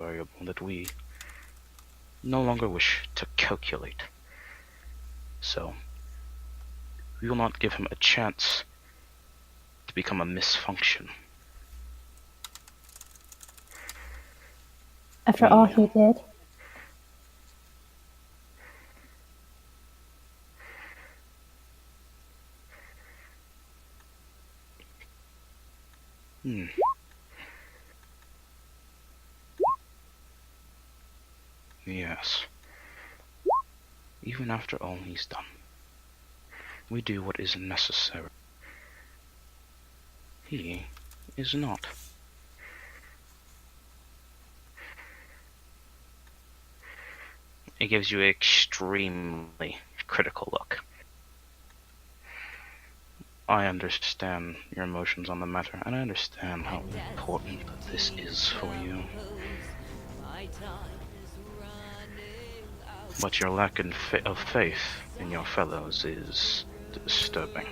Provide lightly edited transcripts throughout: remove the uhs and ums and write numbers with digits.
variable that we no longer wish to calculate. So, we will not give him a chance to become a misfunction. After all he did. Yes. Even after all he's done, we do what is necessary. He is not. It gives you an extremely critical look. I understand your emotions on the matter, and I understand how important this is for you. But your lack of faith in your fellows is disturbing.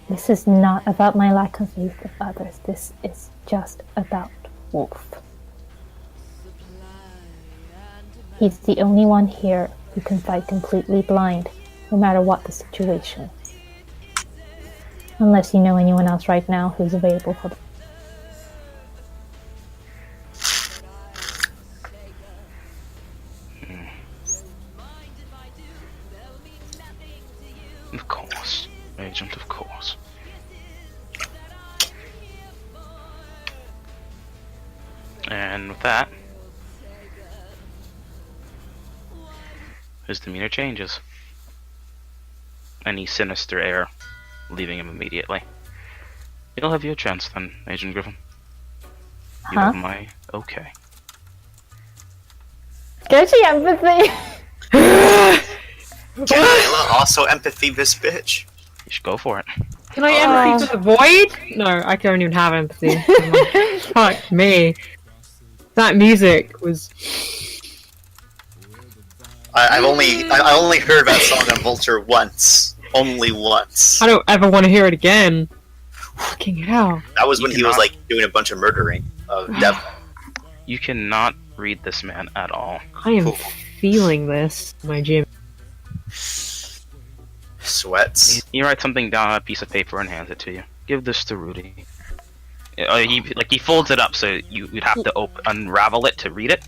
This is not about my lack of faith of others. This is just about Wolf. He's the only one here who can fight completely blind, no matter what the situation. Unless you know anyone else right now who's available for them. Of course, Agent, of course. And with that, his demeanor changes. Any sinister air leaving him immediately. You'll have your chance then, Agent Griffin. You have my okay. Go to empathy! Can Layla also empathy this bitch? You should go for it. Can I empathy for the void? No, I don't even have empathy. Fuck me. That music was... I only heard that song on Vulture once. Only once. I don't ever want to hear it again. Fucking hell. That was when he was like doing a bunch of murdering of Devil. You cannot read this man at all. I am feeling this, my Jim. Sweats. He writes something down on a piece of paper and hands it to you. Give this to Rudy. He folds it up so you'd have to unravel it to read it.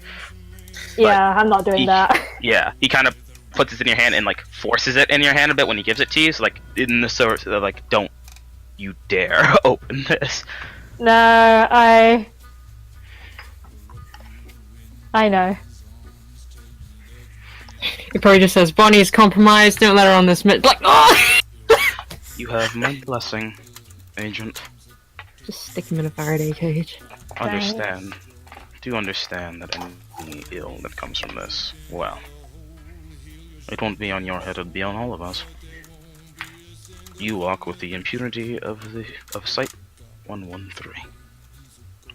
Yeah, I'm not doing that. Yeah, he kind of puts it in your hand and like forces it in your hand a bit when he gives it to you. So like in the sort of like, don't you dare open this. No, I know. He probably just says, Bonnie is compromised, don't let her on this like, oh! You have my blessing, Agent. Just stick him in a Faraday cage. Understand. Do understand that any ill that comes from this, well, it won't be on your head, it'll be on all of us. You walk with the impunity of Site 113.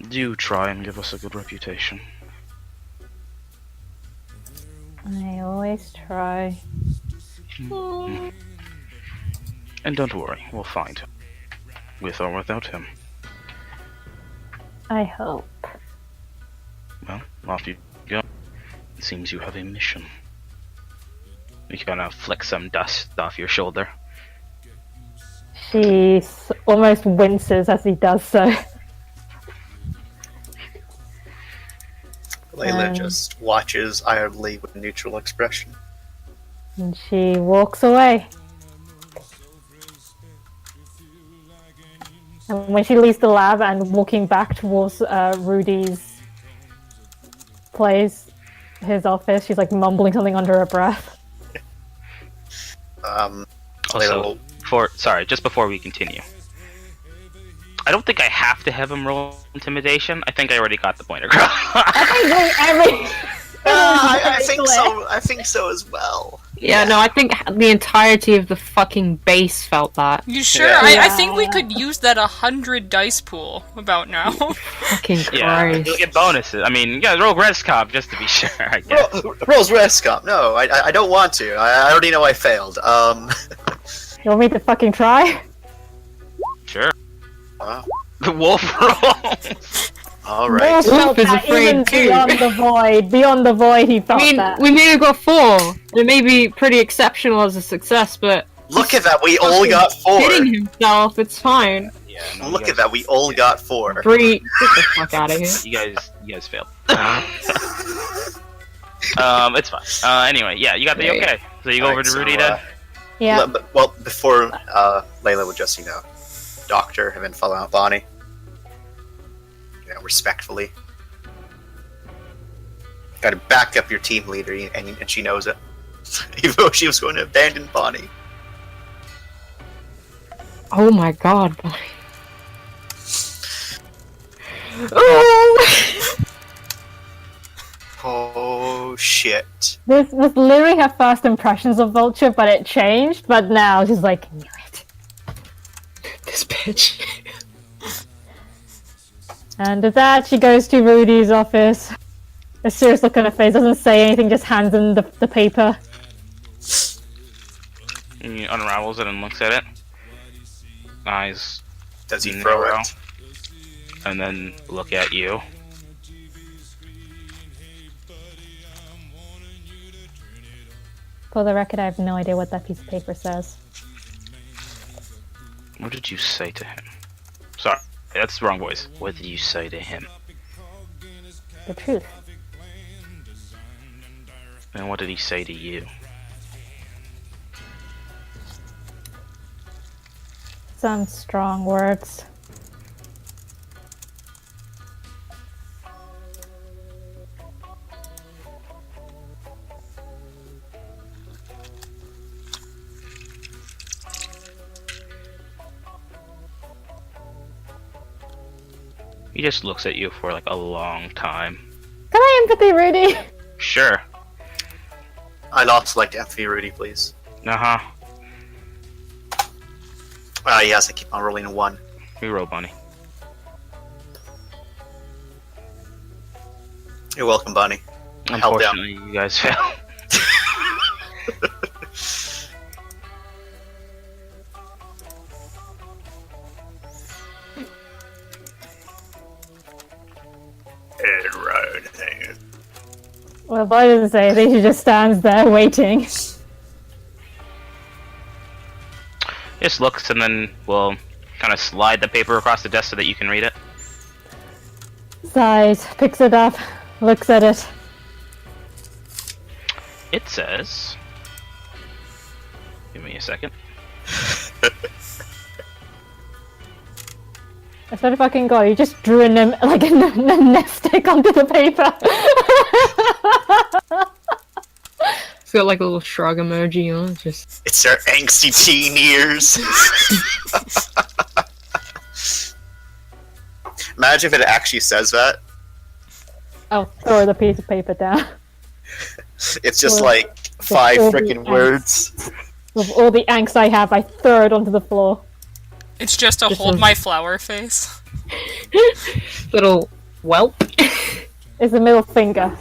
Do try and give us a good reputation. I always try. And don't worry, we'll find him. With or without him. I hope. Well, off you go. It seems you have a mission. You kind of flick some dust off your shoulder. She almost winces as he does so. Layla just watches idly with a neutral expression. And she walks away. And when she leaves the lab and walking back towards Rudy's place, his office, she's like mumbling something under her breath. Also, just before we continue, I don't think I have to have him roll intimidation. I think I already got the point across. I think so. I think so as well. Yeah, no, I think the entirety of the fucking base felt that. You sure? Yeah. I think we could use that 100 dice pool about now. Fucking Yeah, Christ. you'll get bonuses. I mean, yeah, roll Rescom just to be sure, I guess. Rolls Rescom. No, I don't want to. I already know I failed. You want me to fucking try? Sure. Wow. The wolf rolls. Alright. Wolf felt Wolf is that afraid even too. beyond the void. Beyond the void, he I felt mean, that. we may have got 4. It may be pretty exceptional as a success, but Look at that, we all got 4! hitting himself, it's fine. Yeah, no, Look at that, we all got 4. 3, get the fuck out of here. You guys failed. It's fine. Anyway, yeah, you got the Yeah. okay. So you go over to Rudy to. Yeah. Well, before Layla would just, doctor and then follow out Bonnie. Respectfully. Gotta back up your team leader, and she knows it. Even though she was going to abandon Bonnie. Oh my god, Bonnie. Oh! Oh shit. This was literally her first impressions of Vulture, but it changed. But now she's like, knew it. This bitch. And with that, she goes to Rudy's office. A serious look on her face, doesn't say anything, just hands him the paper. He unravels it and looks at it. Eyes Does he throw narrow, it? and then look at you. For the record, I have no idea what that piece of paper says. What did you say to him? Sorry, that's the wrong voice. What did you say to him? The truth. And what did he say to you? Some strong words. He just looks at you for like a long time. Can I empathy, Rudy? Sure. I'd also like to empathy Rudy, please. Uh-huh. Yes, I keep on rolling a 1. Reroll, Bunny. You're welcome, Bonnie. I held down. Unfortunately, you guys fail. Well, boy doesn't say anything, she just stands there waiting. Just looks and then will kind of slide the paper across the desk so that you can read it. Sighs, picks it up, looks at it. It says... Give me a second. I swear to fucking god, you just drew a nest stick onto the paper. It's got like a little shrug emoji on it, just... It's their angsty teen years. Imagine if it actually says that. I'll throw the piece of paper down. It's just Or- like 5 all the frickin' angst. words. With all the angst I have, I throw it onto the floor. It's just a Just hold a- my flower face. little whelp. It's the middle finger.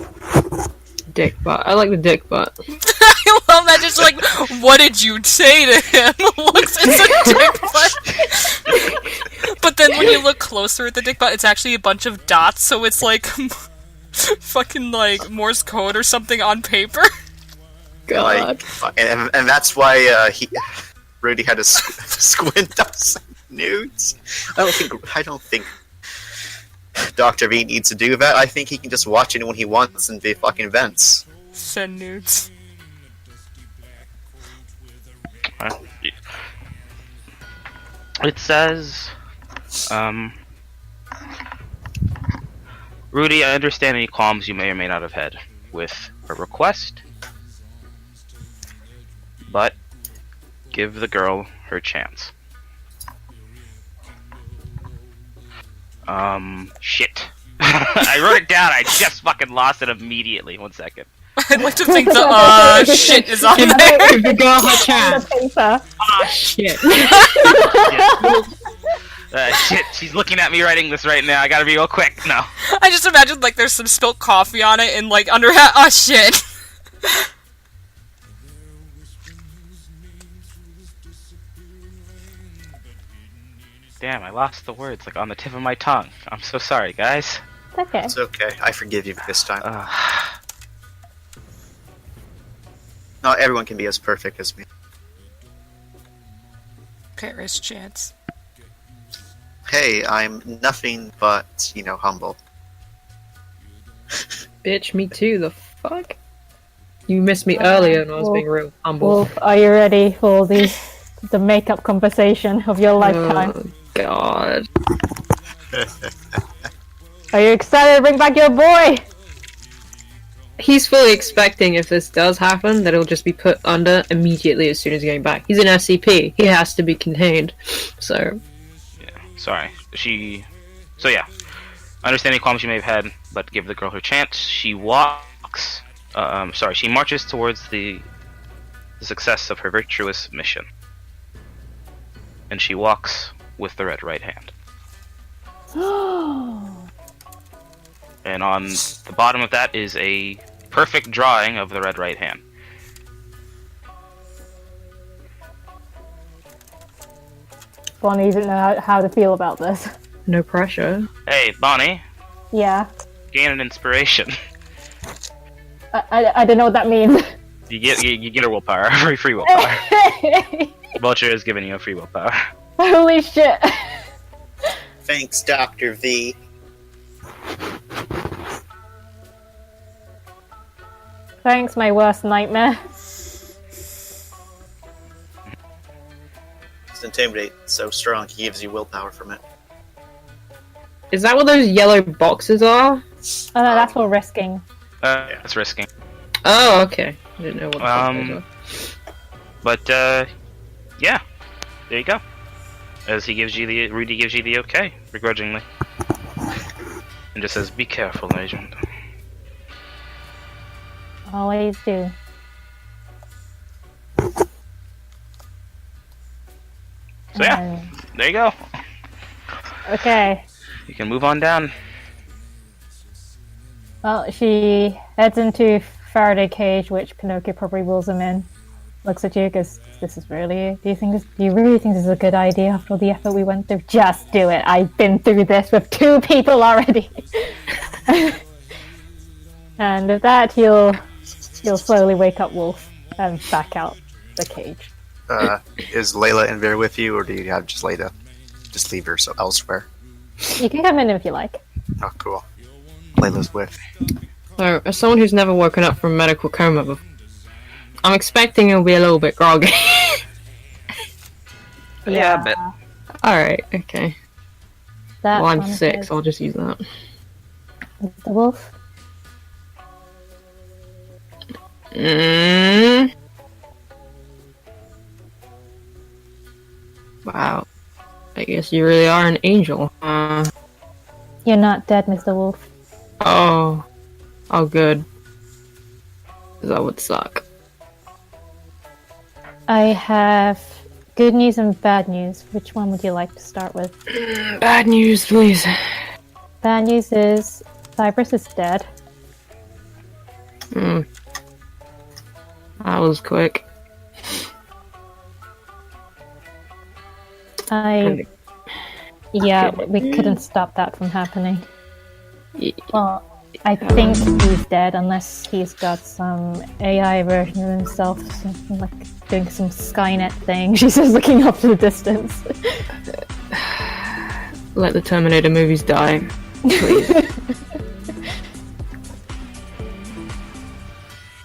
Dick butt. I like the dick butt. I love that. Just like, what did you say to him? Looks, it's a dick butt. But then when you look closer at the dick butt, it's actually a bunch of dots. So it's like fucking like Morse code or something on paper. God. Like, and that's why Rudy had to squint on some nudes. I don't think Dr. V needs to do that. I think he can just watch it when he wants and be fucking vents. Send nudes. It says, Rudy, I understand any qualms you may or may not have had with a request, but give the girl her chance. Shit. I wrote it down, I just fucking lost it immediately. 1 second. I'd like to think the shit is on there. Give the girl her On chance. the paper. Ah, shit. Shit, she's looking at me writing this right now. I gotta be real quick. No. I just imagine like there's some spilt coffee on it and like under oh shit. Damn, I lost the words like on the tip of my tongue. I'm so sorry, guys. okay. It's okay. I forgive you this time. Uh, Not everyone can be as perfect as me. there is chance. Hey, I'm nothing but, humble. Bitch, me too, the fuck? You missed me earlier and I was being real humble. Wolf, are you ready for the makeup conversation of your lifetime? Oh, God. Are you excited to bring back your boy? He's fully expecting if this does happen that it'll just be put under immediately as soon as getting back. He's an SCP. He has to be contained. So, sorry. So yeah. Understand the qualms you may have had, but give the girl her chance. She walks. She marches towards the success of her virtuous mission. And she walks with the red right hand. And on the bottom of that is a perfect drawing of the red right hand. Bonnie doesn't know how to feel about this. no pressure. Hey, Bonnie, Yeah. gain an inspiration. I don't know what that means. You get a willpower, free willpower. Vulture has given you a free willpower. Holy shit. Thanks, Dr. V. Thanks, my worst nightmare. It's Intimidate so strong, he gives you willpower from it. Is that what those yellow boxes are? Oh no, that's for risking. It's risking. Oh, okay. I didn't know what the fuck those are. But yeah, there you go. As Rudy gives you the okay, begrudgingly, and just says, "Be careful, Agent." Always do. So yeah, there you go. Okay. You can move on down. Well, she heads into Faraday cage, which Pinocchio probably rules him in. Looks at you, goes, "This is really. Do you really think this is a good idea after all the effort we went through? Just do it. I've been through this with 2 people already." And with that, he'll slowly wake up Wolf and back out the cage. Is Layla in there with you, or do you have just Layla? Just leave her elsewhere. You can come in if you like. Oh, cool. Layla's with. So, as someone who's never woken up from medical coma before, I'm expecting he'll be a little bit groggy. Yeah, a bit. Alright, okay. That Well, I'm one 6, is I'll just use that. the Wolf. Wow. I guess you really are an angel. You're not dead, Mr. Wolf. Oh. Oh, good. That would suck. I have good news and bad news. Which one would you like to start with? Bad news, please. Bad news is Cypress is dead. That was quick. Yeah, we couldn't stop that from happening. Y- Well, I think he's dead unless he's got some AI version of himself, something like doing some Skynet thing. She's just looking off to the distance. Let the Terminator movies die.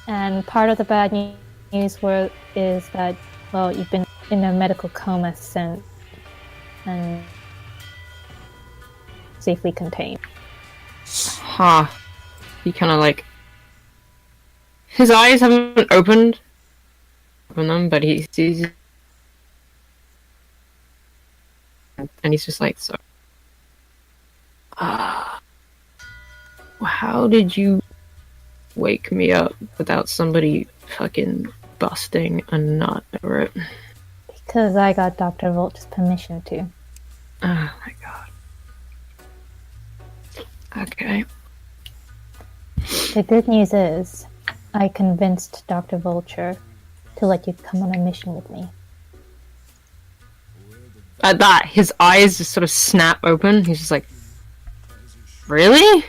And part of the bad news is that, well, you've been in a medical coma since and safely contained. Huh. He kind of like... His eyes haven't opened them, but he sees... And he's just like, so... how did you wake me up without somebody fucking busting a nut over it? Because I got Dr. Vulture's permission to. Oh my god. Okay. The good news is, I convinced Dr. Vulture to let you come on a mission with me. At that, his eyes just sort of snap open. He's just like, really?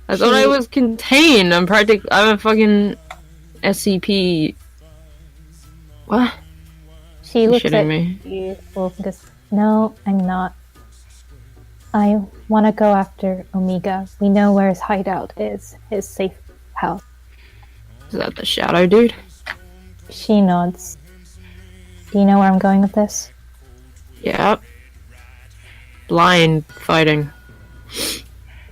I thought I was contained. I'm a fucking SCP. What? She You looks shitting at me? you, Wolf, and goes, "No, I'm not. I want to go after Omega. We know where his hideout is. His safe house." Is that the shadow dude? She nods. Do you know where I'm going with this? Yep. Blind fighting.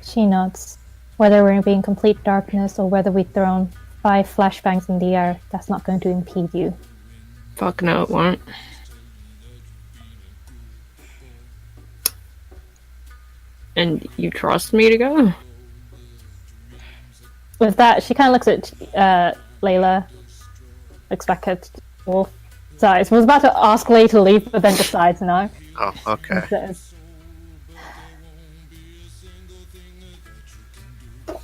She nods. Whether we're in complete darkness or whether we've thrown 5 flashbangs in the air, that's not going to impede you. Fuck no, it won't. And you trust me to go? With that, she kind of looks at Layla, looks back at Wolf. Sorry, so I was about to ask Lay to leave, but then decides no. Oh, okay. And says,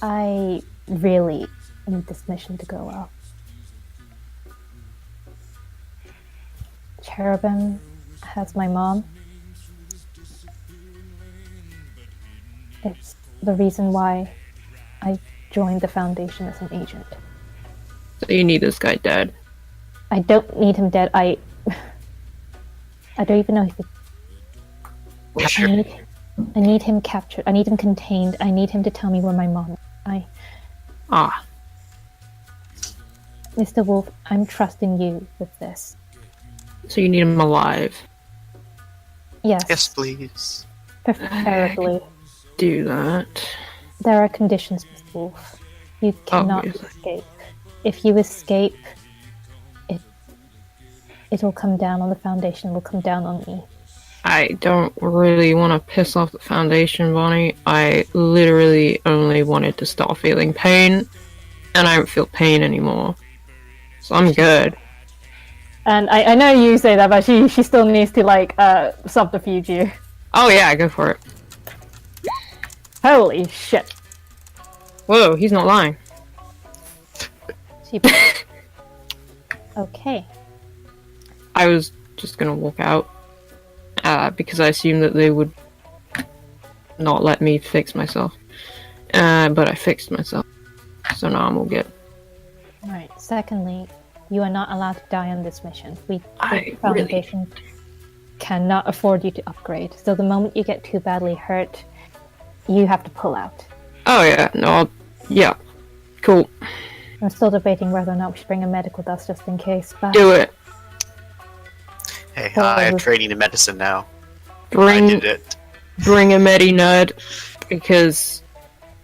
I really need this mission to go well. Cherubim has my mom. It's the reason why I joined the Foundation as an agent. So you need this guy dead. I don't need him dead. I don't even know if I need him captured. I need him contained. I need him to tell me where my mom is. Ah, Mr. Wolf, I'm trusting you with this. so you need him alive. Yes, Yes, please. preferably. Do that. There are conditions, Mr. Wolf. You cannot Obviously. escape. If you escape, it'll come down on the Foundation. It'll come down on me. I don't really want to piss off the Foundation, Bonnie. I literally only wanted to stop feeling pain, and I don't feel pain anymore. So I'm good. And I know you say that, but she still needs to subterfuge you. Oh yeah, go for it. Holy shit! Whoa, he's not lying. She... Okay. I was just gonna walk out, because I assumed that they would not let me fix myself. But I fixed myself. So now I'm all good. Right. Secondly, you are not allowed to die on this mission. The I Foundation cannot afford you to upgrade. So the moment you get too badly hurt, you have to pull out. Oh yeah, no, yeah. Cool. I'm still debating whether or not we should bring a medic with us just in case. But Do it. Hey, I'm training in medicine now. I Bring did it. bring a medi nerd, because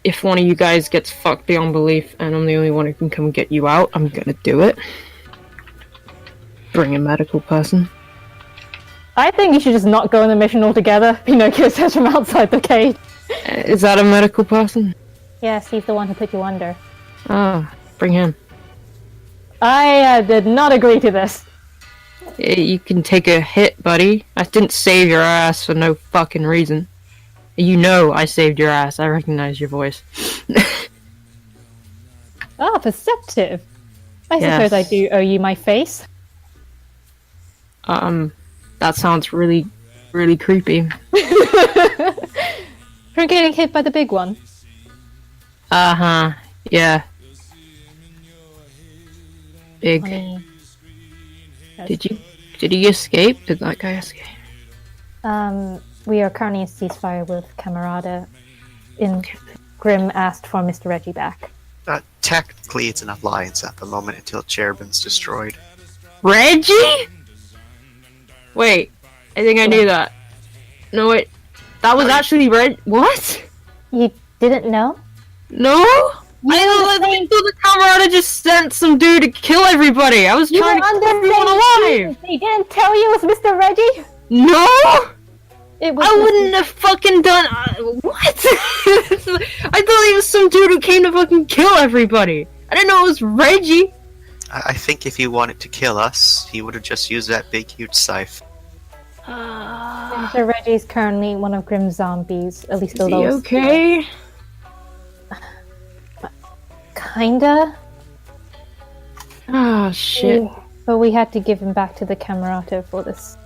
if one of you guys gets fucked beyond belief and I'm the only one who can come get you out, I'm gonna do it. Bring a medical person. I think you should just not go on the mission altogether. Pinocchio says from outside the cage. Is that a medical person? Yes, he's the one who put you under. Ah, bring him. I did not agree to this. You can take a hit, buddy. I didn't save your ass for no fucking reason. You know I saved your ass. I recognize your voice. Ah, perceptive. I Yes. suppose I do owe you my face. That sounds really, really creepy. From getting hit by the big one. Uh-huh. Yeah. Big. Honey. Did he escape? Did that guy escape? We are currently in ceasefire with Camarada. Grim asked for Mr. Reggie back. Technically, it's an alliance at the moment until Cherubim's destroyed. Reggie? Wait, I think I knew that. No, wait. That was actually What? You didn't know? No? I thought the Camarada just sent some dude to kill everybody. I was You trying were to keep on the everyone same alive. team. They didn't tell you it was Mr. Reggie? No? It was I wouldn't have fucking done. What? I thought he was some dude who came to fucking kill everybody. I didn't know it was Reggie. I think if he wanted to kill us, he would have just used that big, huge scythe. Mr. Reggie's currently one of Grim's zombies, at least the Is he lowest. okay? Kinda. Ah, shit. But we had to give him back to the Camerata for this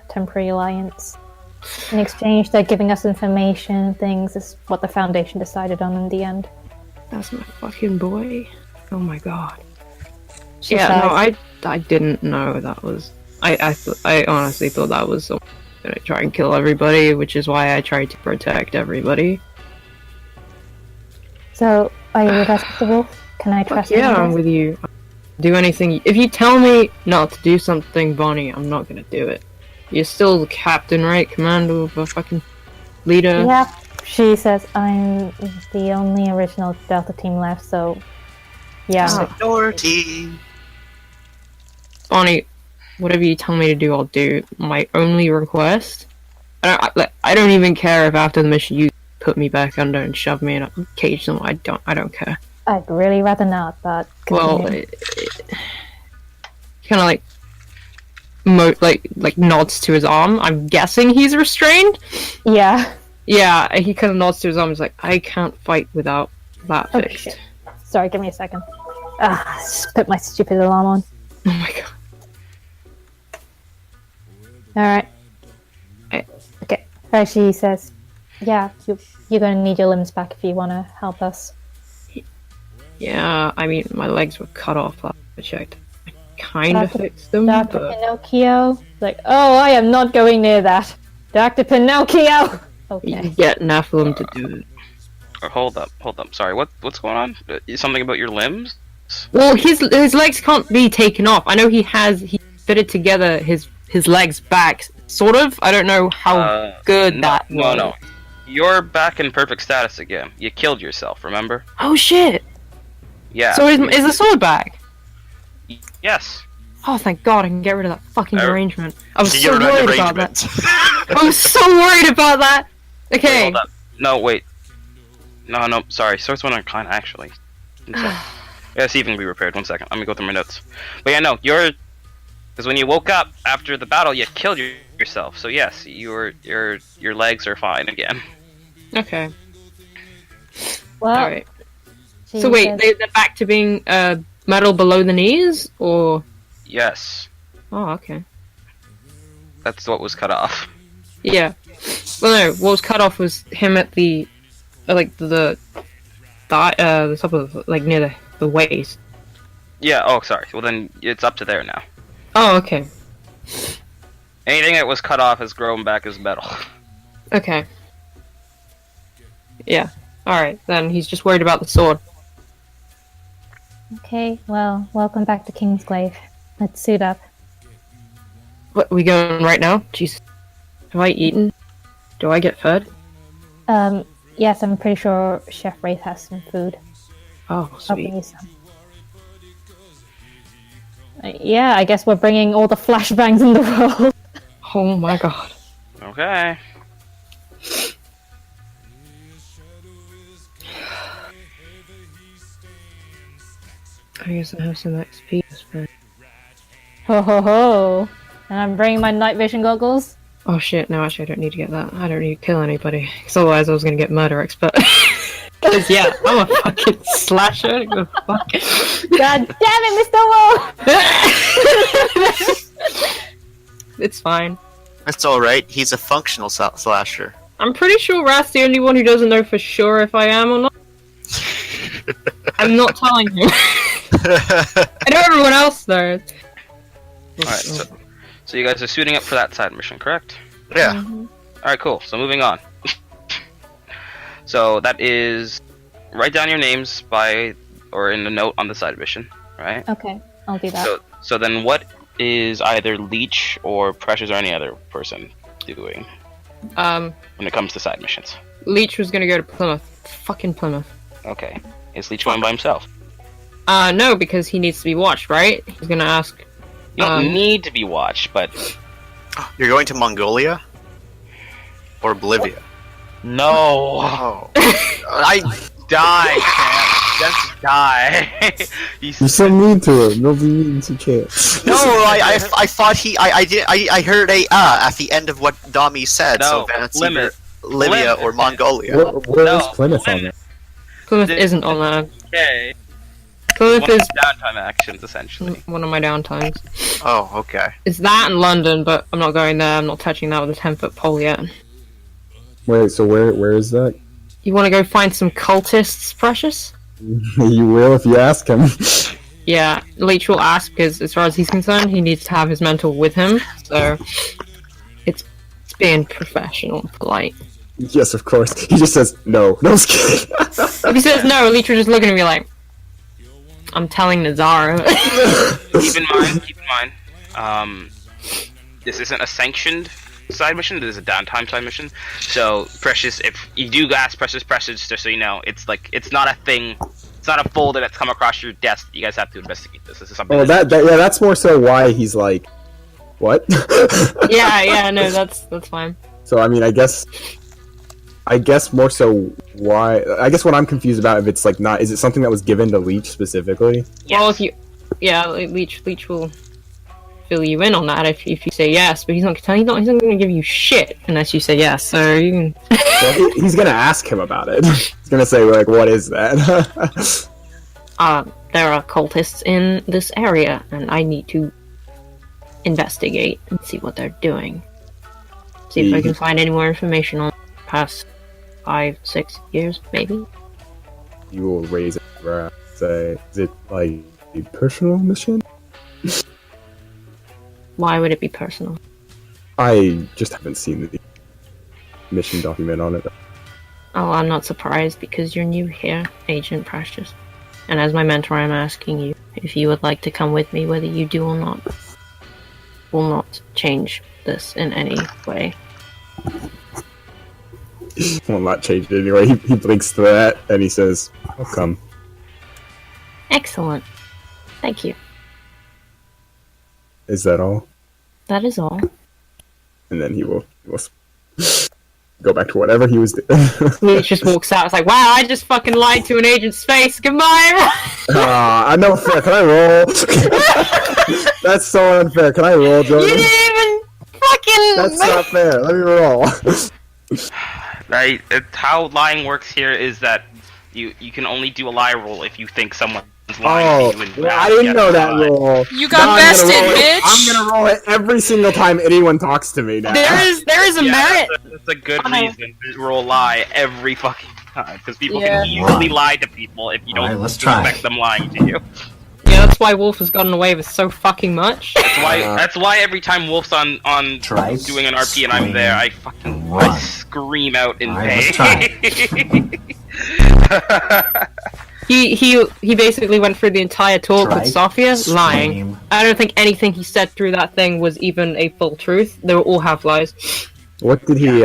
temporary alliance. In exchange, they're giving us information and things. Is what the Foundation decided on in the end. That's my fucking boy. Oh my god. She Yeah, says, no, I didn't know that was. I honestly thought that was someone gonna try and kill everybody, which is why I tried to protect everybody. So, are you with us, Mr. Wolf? Can I trust you? Yeah, I'm with you. Do anything. If you tell me not to do something, Bonnie, I'm not gonna do it. You're still the captain, right? Commander of a fucking leader. Yeah. She says, I'm the only original Delta team left, so... Yeah. Minority. Bonnie, whatever you tell me to do, I'll do. My only request, I don't even care if after the mission you put me back under and shove me in a cage. I don't care. I'd really rather not, but... Well, continue. kind of like nods to his arm. I'm guessing he's restrained. Yeah. Yeah, he kind of nods to his arm. He's like, I can't fight without that Oh, fixed. shit. Sorry, give me a second. Just put my stupid alarm on. Oh my god. Alright. Okay. She says, yeah, you're gonna need your limbs back if you wanna help us. Yeah, I mean, my legs were cut off last I checked. I kind of Dr. fixed them, Dr. but... Pinocchio? Like, oh, I am not going near that. Dr. Pinocchio! You Okay. get Nephilim to do it. Hold up. Sorry, what's going on? Something about your limbs? Well, his legs can't be taken off. I know he fitted together his legs back, sort of. I don't know how good that was. No. You're back in perfect status again. You killed yourself, remember? Oh shit! Yeah. So is the sword back? Yes. Oh, thank God, I can get rid of that fucking arrangement. I was so You're an worried about that. arrangement. I was so worried about that! Wait, Okay. hold up. No, wait. No, sorry. Swords went unclined, actually. Yeah, see if it can be repaired. 1 second. Let me go through my notes. But yeah, no, because when you woke up after the battle, you killed yourself. So yes, your legs are fine again. Okay. Well, Alright. she So wait, says- they're back to being metal below the knees, or? Yes, Oh, okay. that's what was cut off. Yeah. Well, no. What was cut off was him at the, the top of near the waist. Yeah. Oh, sorry. Well, then it's up to there now. Oh, okay. Anything that was cut off has grown back as metal. Okay. Yeah. All right. Then he's just worried about the sword. Okay, well, welcome back to Kingsglaive. Let's suit up. What? We going right now? Jesus. Have I eaten? Do I get fed? Yes, I'm pretty sure Chef Wraith has some food. Oh, I'll sweet. bring you some. Yeah, I guess we're bringing all the flashbangs in the world. Oh my god. Okay. I guess I have some XP to spend. Ho ho ho! And I'm bringing my night vision goggles. Oh shit, no, actually I don't need to get that. I don't need to kill anybody. Because otherwise I was gonna get murder expert. Because yeah, I'm a fucking slasher. Go fuck. God damn it, Mr. Wolf! It's fine. That's alright, he's a functional slasher. I'm pretty sure Rath's the only one who doesn't know for sure if I am or not. I'm not telling him. I know everyone else knows. Alright, so you guys are suiting up for that side mission, correct? Yeah. Alright, cool. So moving on. So that is write down your names or in the note on the side mission, right? Okay, I'll do that. So then what is either Leech or Precious or any other person doing when it comes to side missions? Leech was gonna go to Plymouth. Fucking Plymouth. Okay. Is Leech going by himself? No, because he needs to be watched, right? He's gonna ask. You don't need to be watched, but You're going to Mongolia? Or Bolivia? no. Oh. I Die, Cam. Just die. You're so mean to him. Nobody needs a chance. no, I thought I heard a at the end of what Dami said. No, So that's either Plymouth. Libya Plymouth. or Mongolia. Where is No, Plymouth on Plymouth. it? Plymouth isn't on that. Okay. Plymouth One of is the downtime actions, essentially. one of my downtimes. Oh, okay. It's that in London, but I'm not going there. I'm not touching that with a 10-foot pole yet. Wait, so where is that? You want to go find some cultists, Precious? You will if you ask him. Yeah, Leech will ask because, as far as he's concerned, he needs to have his mentor with him. So it's being professional, and polite. Yes, of course. He just says no. No, I'm just kidding. If he says no, Leech will just look at me like, "I'm telling Nazara." Keep in mind, this isn't a sanctioned side mission. This is a downtime side mission. So, Precious, if you do ask Precious, just so you know, it's not a thing. It's not a folder that's come across your desk that you guys have to investigate this. This is something. Oh, that's more so why he's like, what? yeah, no, that's fine. So I mean, I guess more so why. I guess what I'm confused about, if it's like not, is it something that was given to Leech specifically? Well, Leech will fill you in on that if you say yes, but he's not going to give you shit unless you say yes. So you can. Well, he's gonna ask him about it. He's gonna say like, "What is that?" There are cultists in this area, and I need to investigate and see what they're doing. See if I can find any more information on the past 5-6 years, maybe. You will raise it. Say, is it like a personal mission? Why would it be personal? I just haven't seen the mission document on it. Oh, I'm not surprised because you're new here, Agent Precious. And as my mentor, I'm asking you if you would like to come with me, whether you do or not. Will not change this in any way. Will not change it anyway. He blinks to that and he says, "I'll come." Excellent. Thank you. Is that all? That is all. And then he will go back to whatever he was doing. He just walks out. It's like, wow, I just fucking lied to an agent's face. Goodbye. I know. Fair. Can I roll? That's so unfair. Can I roll, You Jordan? didn't even fucking. That's not fair. Let me roll. Right? How lying works here is that you can only do a lie roll if you think someone's lying to you. And I didn't know that roll. You got Now I'm gonna bested, roll it. bitch! I'm gonna roll it every single time anyone talks to me now. There is a merit. That's a good reason to roll lie every fucking time, because people Yeah. can easily lie to people if you don't Alright, let's try. expect them lying to you. Yeah, that's why Wolf has gotten away with so fucking much. That's why every time Wolf's on Trice, doing an RP and I'm there, I fucking run. I scream out in Alright, pain. He basically went through the entire talk with Trice, Sophia lying. scream. I don't think anything he said through that thing was even a full truth. They were all half lies. What did he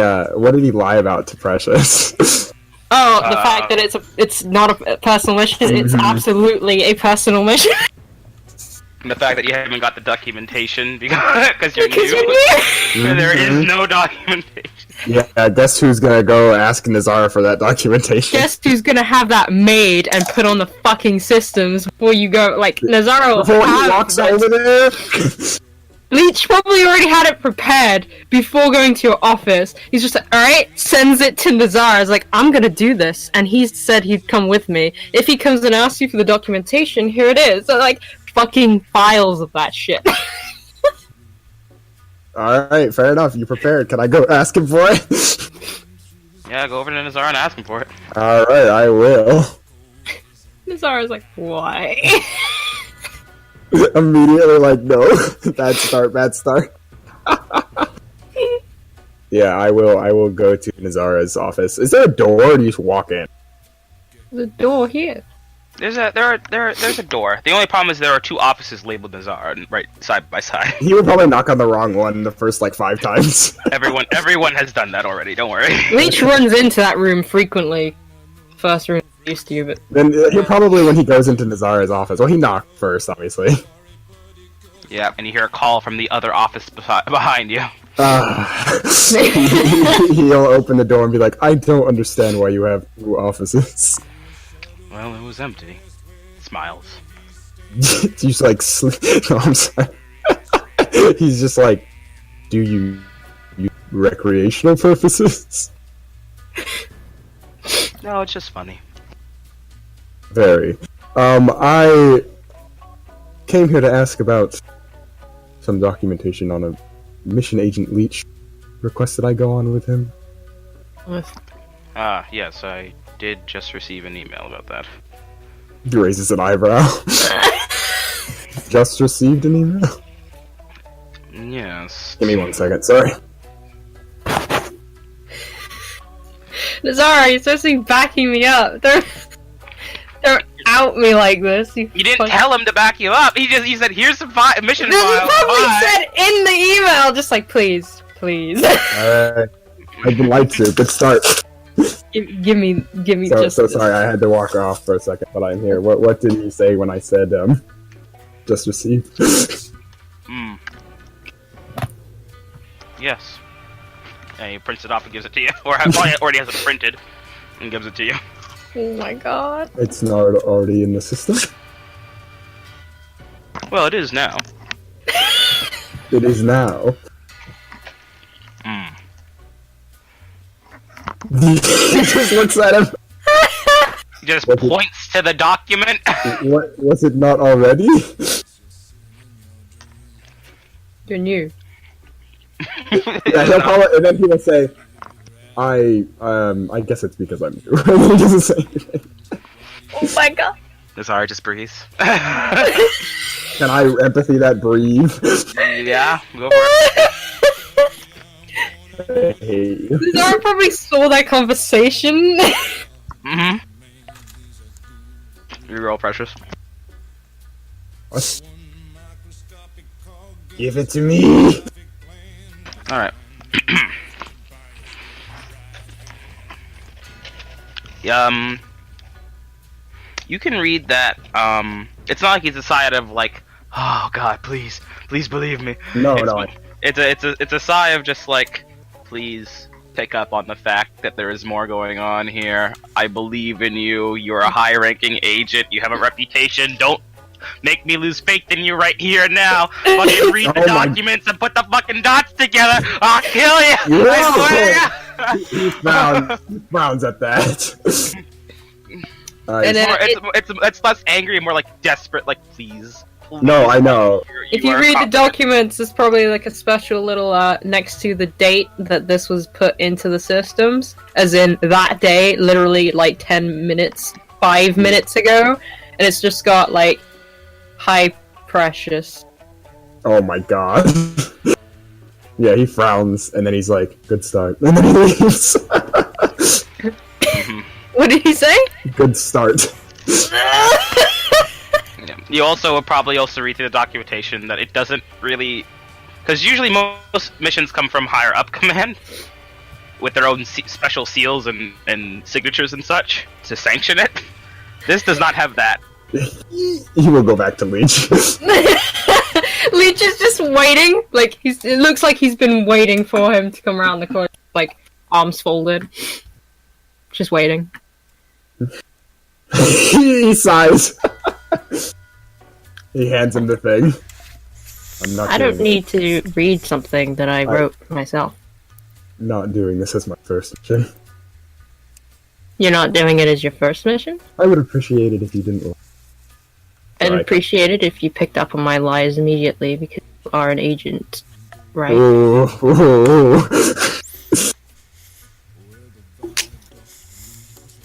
lie about to Precious? Oh, the fact that it's not a personal mission. It's absolutely a personal mission. And the fact that you haven't got the documentation because you're Because new. you're new. There is no documentation. Yeah, guess who's gonna go ask Nazara for that documentation? Guess who's gonna have that made and put on the fucking systems before you go? Like Nazaro will Before he have walks that- over there? Leech probably already had it prepared before going to your office. He's just like, alright, sends it to Nazar. He's like, I'm gonna do this. And he said he'd come with me. If he comes and asks you for the documentation, here it is. So, like, fucking files of that shit. Alright, fair enough. You prepared. Can I go ask him for it? Yeah, go over to Nazar and ask him for it. Alright, I will. Nazar's like, why? Immediately like, no. Bad start. Yeah, I will go to Nazara's office. Is there a door or do you just walk in? The door here. There's a door. The only problem is there are two offices labeled Nazar right side by side. He would probably knock on the wrong one the first like 5 times. Everyone has done that already. Don't worry. Leech runs into that room frequently. First room used to you, but Then he'll probably, when he goes into Nazara's office, well, he knocked first, obviously. Yeah, and you hear a call from the other office behind you. He'll open the door and be like, I don't understand why you have 2 offices. Well, it was empty. Smiles. He's like, no, I'm sorry. He's just like, do you use recreational purposes? No, it's just funny. Very. I came here to ask about some documentation on a mission agent Leech requested I go on with him. Yes, I did just receive an email about that. He raises an eyebrow. Just received an email? Yes. Give me 1 second, sorry. Nazara, you're supposed to be backing me up. Don't out me like this. You didn't tell him to back you up. He said, "Here's some mission This is files." probably Bye." said in the email, just like, please. I'd like to, but start. give me So just. sorry, I had to walk off for a second, but I'm here. What did he say when I said, just received? Hmm. Yes. And he prints it off and gives it to you, or already has it printed and gives it to you. Oh my god. It's not already in the system? Well, it is now. It is now. Hmm. He just looks at him. He just Was it- points to the document. What, was it not already? You're new. Yeah, he'll call it, and then he will say, I guess it's because I'm new. And he doesn't say anything. Oh my god. Sorry, just breathe. Can I empathy that breathe? Yeah, go for it. Hey. Nazara probably saw that conversation. Mm-hmm. You're all precious. What? Give it to me! Alright. You can read that, it's not like he's decided of like, oh god, please believe me. No, It's a sigh of just like, please pick up on the fact that there is more going on here. I believe in you. You're a high-ranking agent. You have a reputation. Don't make me lose faith in you right here and now. Fucking read the Oh my- documents and put the fucking dots together. I'll kill you. I swear. he frowns at that. Alright. And then- It's less angry and more like desperate. Like, please. No, I know. If you are read the competent. documents, there's probably like a special little next to the date that this was put into the systems, as in that day, literally like 10 minutes, 5 minutes ago, and it's just got like high precious. Oh my god. Yeah, he frowns, and then he's like, good start. And then he leaves. What did he say? Good start. Yeah. You also would probably also read through the documentation that it doesn't really, because usually most missions come from higher up command with their own special seals and signatures and such to sanction it. This does not have that. He will go back to Leech. Leech is just waiting. Like it looks like he's been waiting for him to come around the corner, like arms folded, just waiting. He sighs. He hands him the thing. I'm not. I don't doing need to read something that I wrote myself. Not doing this as my first mission. You're not doing it as your first mission? I would appreciate it if you didn't. I'd Right. appreciate it if you picked up on my lies immediately because you are an agent, right? Ooh, ooh.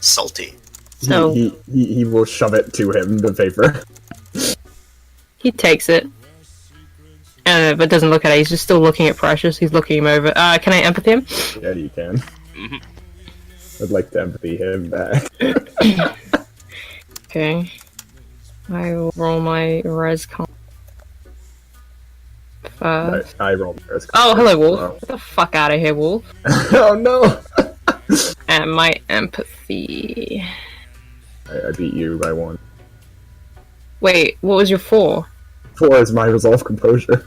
Salty. So- he will shove it to him, the paper. He takes it, but doesn't look at it. He's just still looking at Precious. He's looking him over. Can I empathy him? Yeah, you can. Mhm. I'd like to empathy him back. Okay. I will roll my res con. First. I rolled first. Oh, hello, Wolf. Oh. Get the fuck out of here, Wolf. Oh no! And my empathy. I beat you by 1. Wait, what was your 4? 4 is my resolve composure.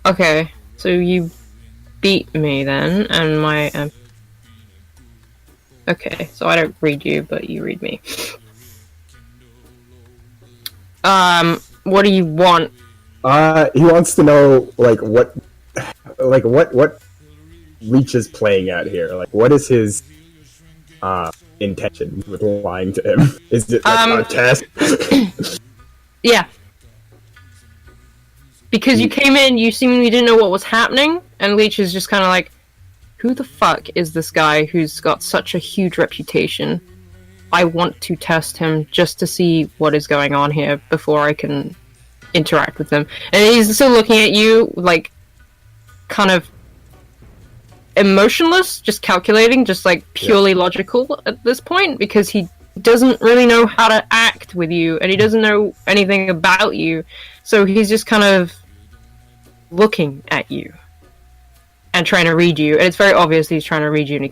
Okay, so you beat me then, and my okay, so I don't read you, but you read me. What do you want? He wants to know, what Leech is playing at here. Like, what is his, intention with lying to him? Is it, a test? Yeah. Because you came in, you seemingly didn't know what was happening, and Leech is just kind of like, who the fuck is this guy who's got such a huge reputation? I want to test him just to see what is going on here before I can interact with him. And he's still looking at you, like, kind of emotionless, just calculating, just like purely logical at this point, because he doesn't really know how to act with you, and he doesn't know anything about you, so he's just kind of looking at you and trying to read you, and it's very obvious he's trying to read you,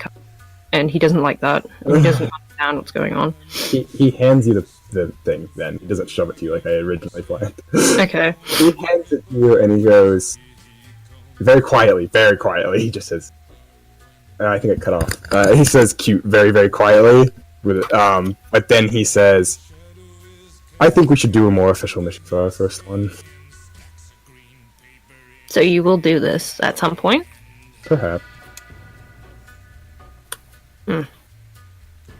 and he doesn't like that. He doesn't understand what's going on. He hands you the thing, then. He doesn't shove it to you like I originally planned. Okay. He hands it to you, and he goes, very quietly, he just says, I think it cut off. He says cute very, very quietly, but then he says, I think we should do a more official mission for our first one. So you will do this at some point? Perhaps.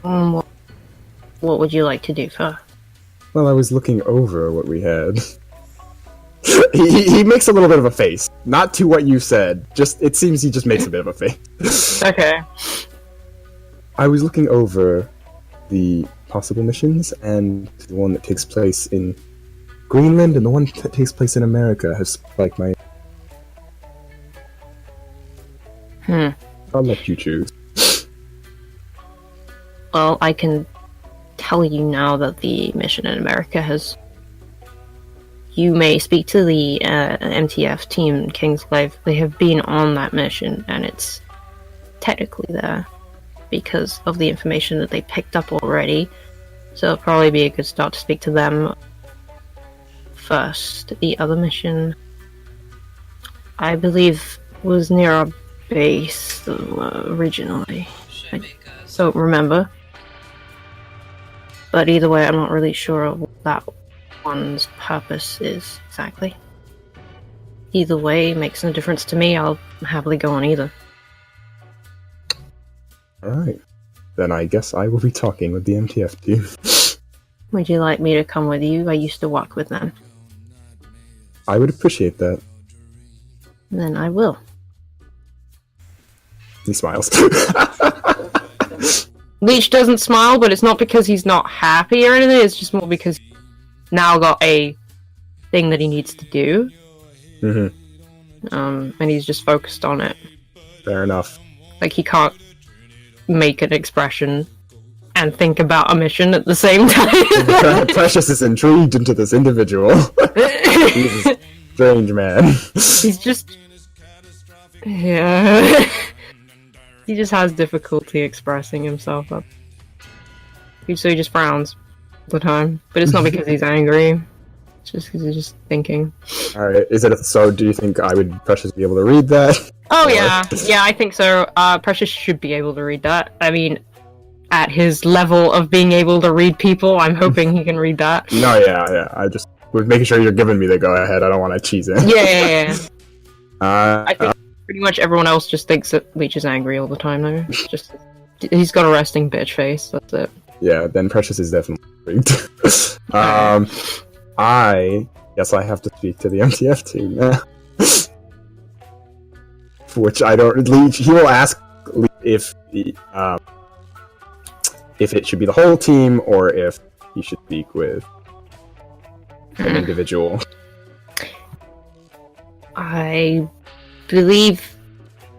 What would you like to do first? Well, I was looking over what we had. he makes a little bit of a face. Not to what you said. Just it seems he just makes a bit of a face. Okay. I was looking over the possible missions, and the one that takes place in Greenland and the one that takes place in America has spiked my... I'll let you choose. Well, I can tell you now that the mission in America has... You may speak to the MTF team in Kingsglaive. They have been on that mission, and it's technically there because of the information that they picked up already. So it'll probably be a good start to speak to them first. The other mission, I believe, was near our base originally. I don't remember. But either way, I'm not really sure what that one's purpose is exactly. Either way makes no difference to me. I'll happily go on either. Alright. Then I guess I will be talking with the MTF team. Would you like me to come with you? I used to work with them. I would appreciate that. Then I will. He smiles. Leech doesn't smile, but it's not because he's not happy or anything, it's just more because he's now got a thing that he needs to do. And he's just focused on it. Fair enough. Like, he can't make an expression and think about a mission at the same time. Precious is intrigued into this individual. He's a strange man. He's just... Yeah. He just has difficulty expressing himself. So he just frowns all the time. But it's not because he's angry. It's just because he's just thinking. Alright, so do you think I would Precious be able to read that? Oh, yeah. Yeah, I think so. Precious should be able to read that. I mean, at his level of being able to read people, I'm hoping he can read that. No, yeah. I just was making sure you're giving me the go-ahead. I don't want to cheese it. Yeah. I think pretty much everyone else just thinks that Leech is angry all the time, though. Just he's got a resting bitch face, that's it. Yeah, then Precious is definitely intrigued. I guess I have to speak to the MTF team now. Which I don't... Leech, he will ask if it should be the whole team, or if he should speak with an individual. I believe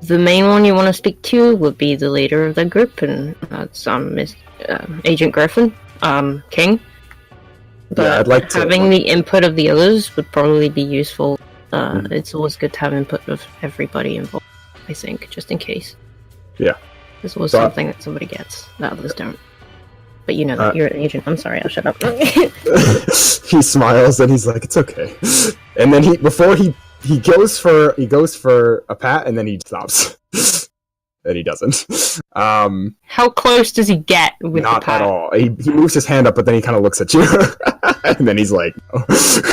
the main one you want to speak to would be the leader of the group, and that's Agent Griffin, King. But yeah, I'd like to... having the input of the others would probably be useful. It's always good to have input of everybody involved, I think, just in case. Yeah. This was something that somebody gets, that others don't. But you know that you're an agent. I'm sorry, I'll shut up. He smiles and he's like, "It's okay." And then he goes for a pat, and then he stops. And he doesn't. How close does he get with not the pat? at all. He moves his hand up, but then he kind of looks at you, and then he's like, "Oh."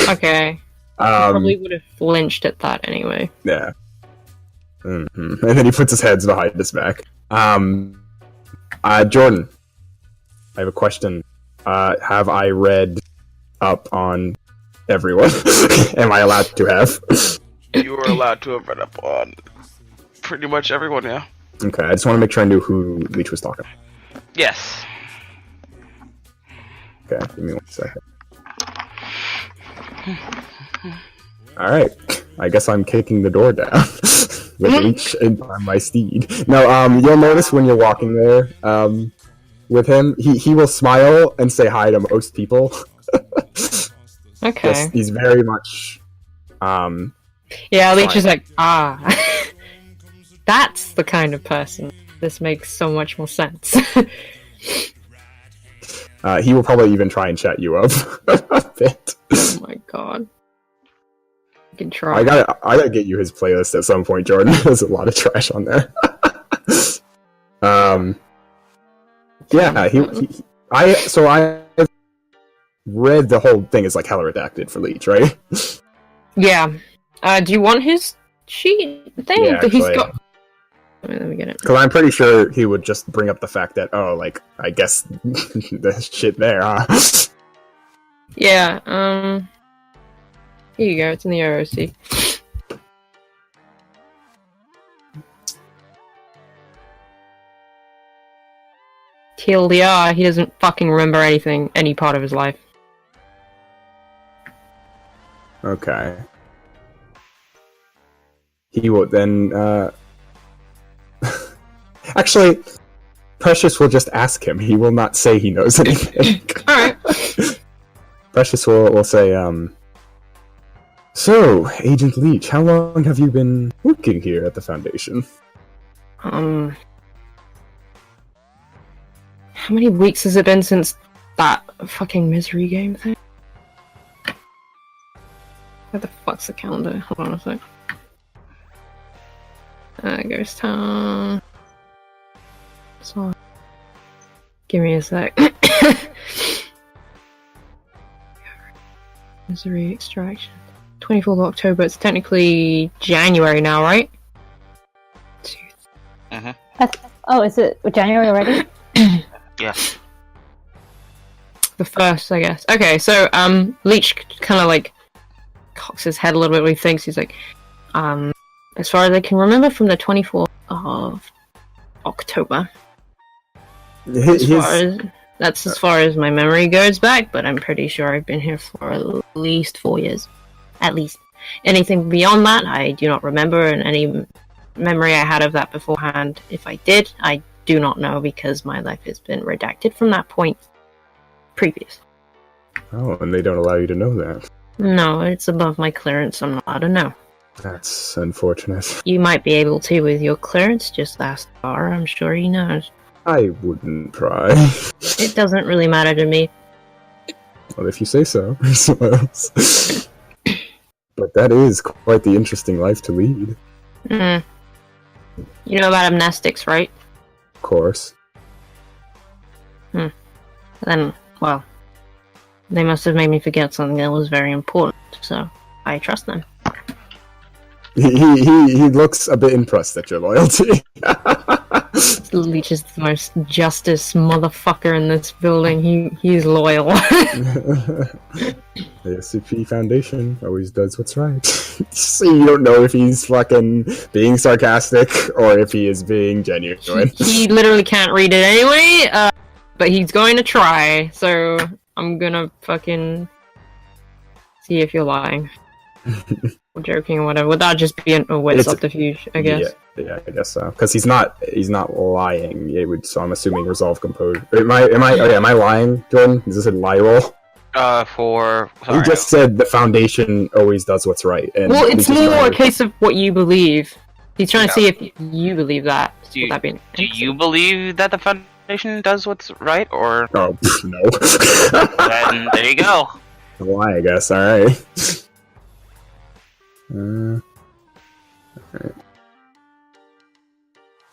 Okay. Probably would have flinched at that anyway. Yeah. And then he puts his hands behind his back. Jordan, I have a question. Have I read up on everyone? Am I allowed to have? You are allowed to have read up on pretty much everyone, yeah. Okay, I just want to make sure I knew who Leech was talking. Yes. Okay, give me 1 second. Alright, I guess I'm kicking the door down with Leech on my steed. No, you'll notice when you're walking there, with him, he will smile and say hi to most people. Okay. He's very much, Yeah, Leech is fine. like, that's the kind of person. This makes so much more sense. He will probably even try and chat you up a bit. Oh my god. I can try. I gotta get you his playlist at some point, Jordan. There's a lot of trash on there. Yeah, I've read the whole thing is like hella redacted for Leech, right? Yeah. Do you want his sheet thing? Yeah, He's actually. got. Let me get it. Because I'm pretty sure he would just bring up the fact that, oh, like, I guess the shit there, huh? Yeah. Here you go. It's in the OOC. TLDR, he doesn't fucking remember anything, any part of his life. Okay. He will then, Actually, Precious will just ask him. He will not say he knows anything. Alright. Precious will say, So, Agent Leech, how long have you been working here at the Foundation? How many weeks has it been since that fucking misery game thing? Where the fuck's the calendar? Hold on a sec. Ghost Town. So, give me a sec. Misery Extraction. 24th of October. It's technically January now, right? Oh, is it January already? Yeah. The first, I guess. Okay, so Leech kind of like cocks his head a little bit when he thinks. He's like, as far as I can remember, from the 24th of October. That's as far as my memory goes back, but I'm pretty sure I've been here for at least 4 years. At least. Anything beyond that, I do not remember, and any memory I had of that beforehand, if I did, I do not know, because my life has been redacted from that point previous. Oh, and they don't allow you to know that. No, it's above my clearance, I'm not allowed to know. That's unfortunate. You might be able to with your clearance, just ask Star, I'm sure he knows. I wouldn't try. It doesn't really matter to me. Well, if you say so, I suppose. But that is quite the interesting life to lead. You know about amnestics, right? Of course. Then, well, they must have made me forget something that was very important, so I trust them. He looks a bit impressed at your loyalty. Leech is the most justice motherfucker in this building. He's loyal. The SCP Foundation always does what's right. So you don't know if he's fucking being sarcastic or if he is being genuine. He literally can't read it anyway, but he's going to try, so I'm gonna fucking see if you're lying. Or joking or whatever. Would that just be a wit subterfuge, I guess? Yeah, I guess so. Because he's not lying. It would, so I'm assuming resolve composure. Am I lying, Jordan? Is this a lie roll? Sorry, You just said the Foundation always does what's right. And Well, it's we just more know- a case of what you believe. He's trying to Yeah. see if you believe that. Do you, Would that be do you believe that the Foundation does what's right, or Oh, no. then there you go? A lie, I guess. Alright. Alright.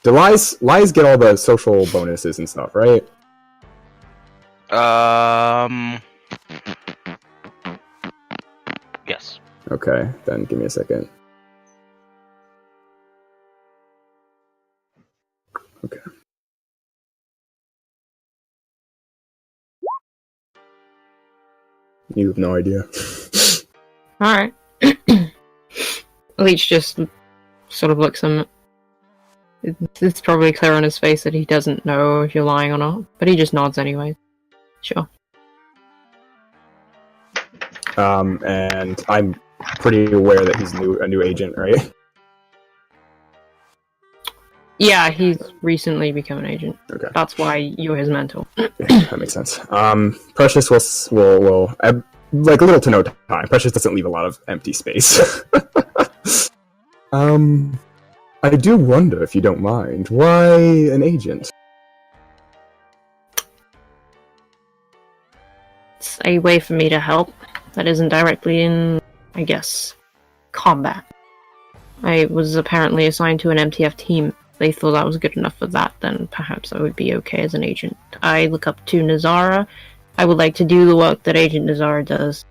Do lies get all the social bonuses and stuff, right? Yes. Okay, then give me a second. Okay. You have no idea. Alright. Leech just sort of looks at him. It's probably clear on his face that he doesn't know if you're lying or not, but he just nods anyway. Sure. And I'm pretty aware that he's a new agent, right? Yeah, he's recently become an agent. Okay. That's why you're his mentor. Yeah, that makes sense. Precious will like little to no time. Precious doesn't leave a lot of empty space. I do wonder, if you don't mind, why an agent? It's a way for me to help that isn't directly in, I guess, combat. I was apparently assigned to an MTF team. They thought I was good enough for that, then perhaps I would be okay as an agent. I look up to Nazara. I would like to do the work that Agent Nazara does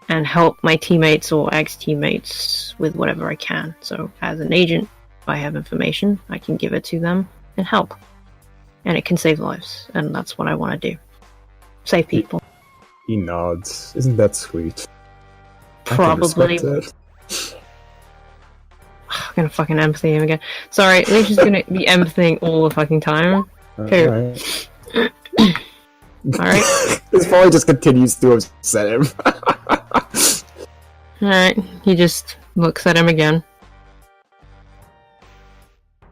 and help my teammates or ex-teammates with whatever I can. So as an agent, if I have information, I can give it to them and help. And it can save lives, and that's what I want to do. Save people. He nods. Isn't that sweet? Probably. I can respect that. I'm gonna fucking empathy him again. Sorry, Leash is gonna be empathying all the fucking time. Alright. Alright. This probably just continues to upset him. Alright, he just looks at him again.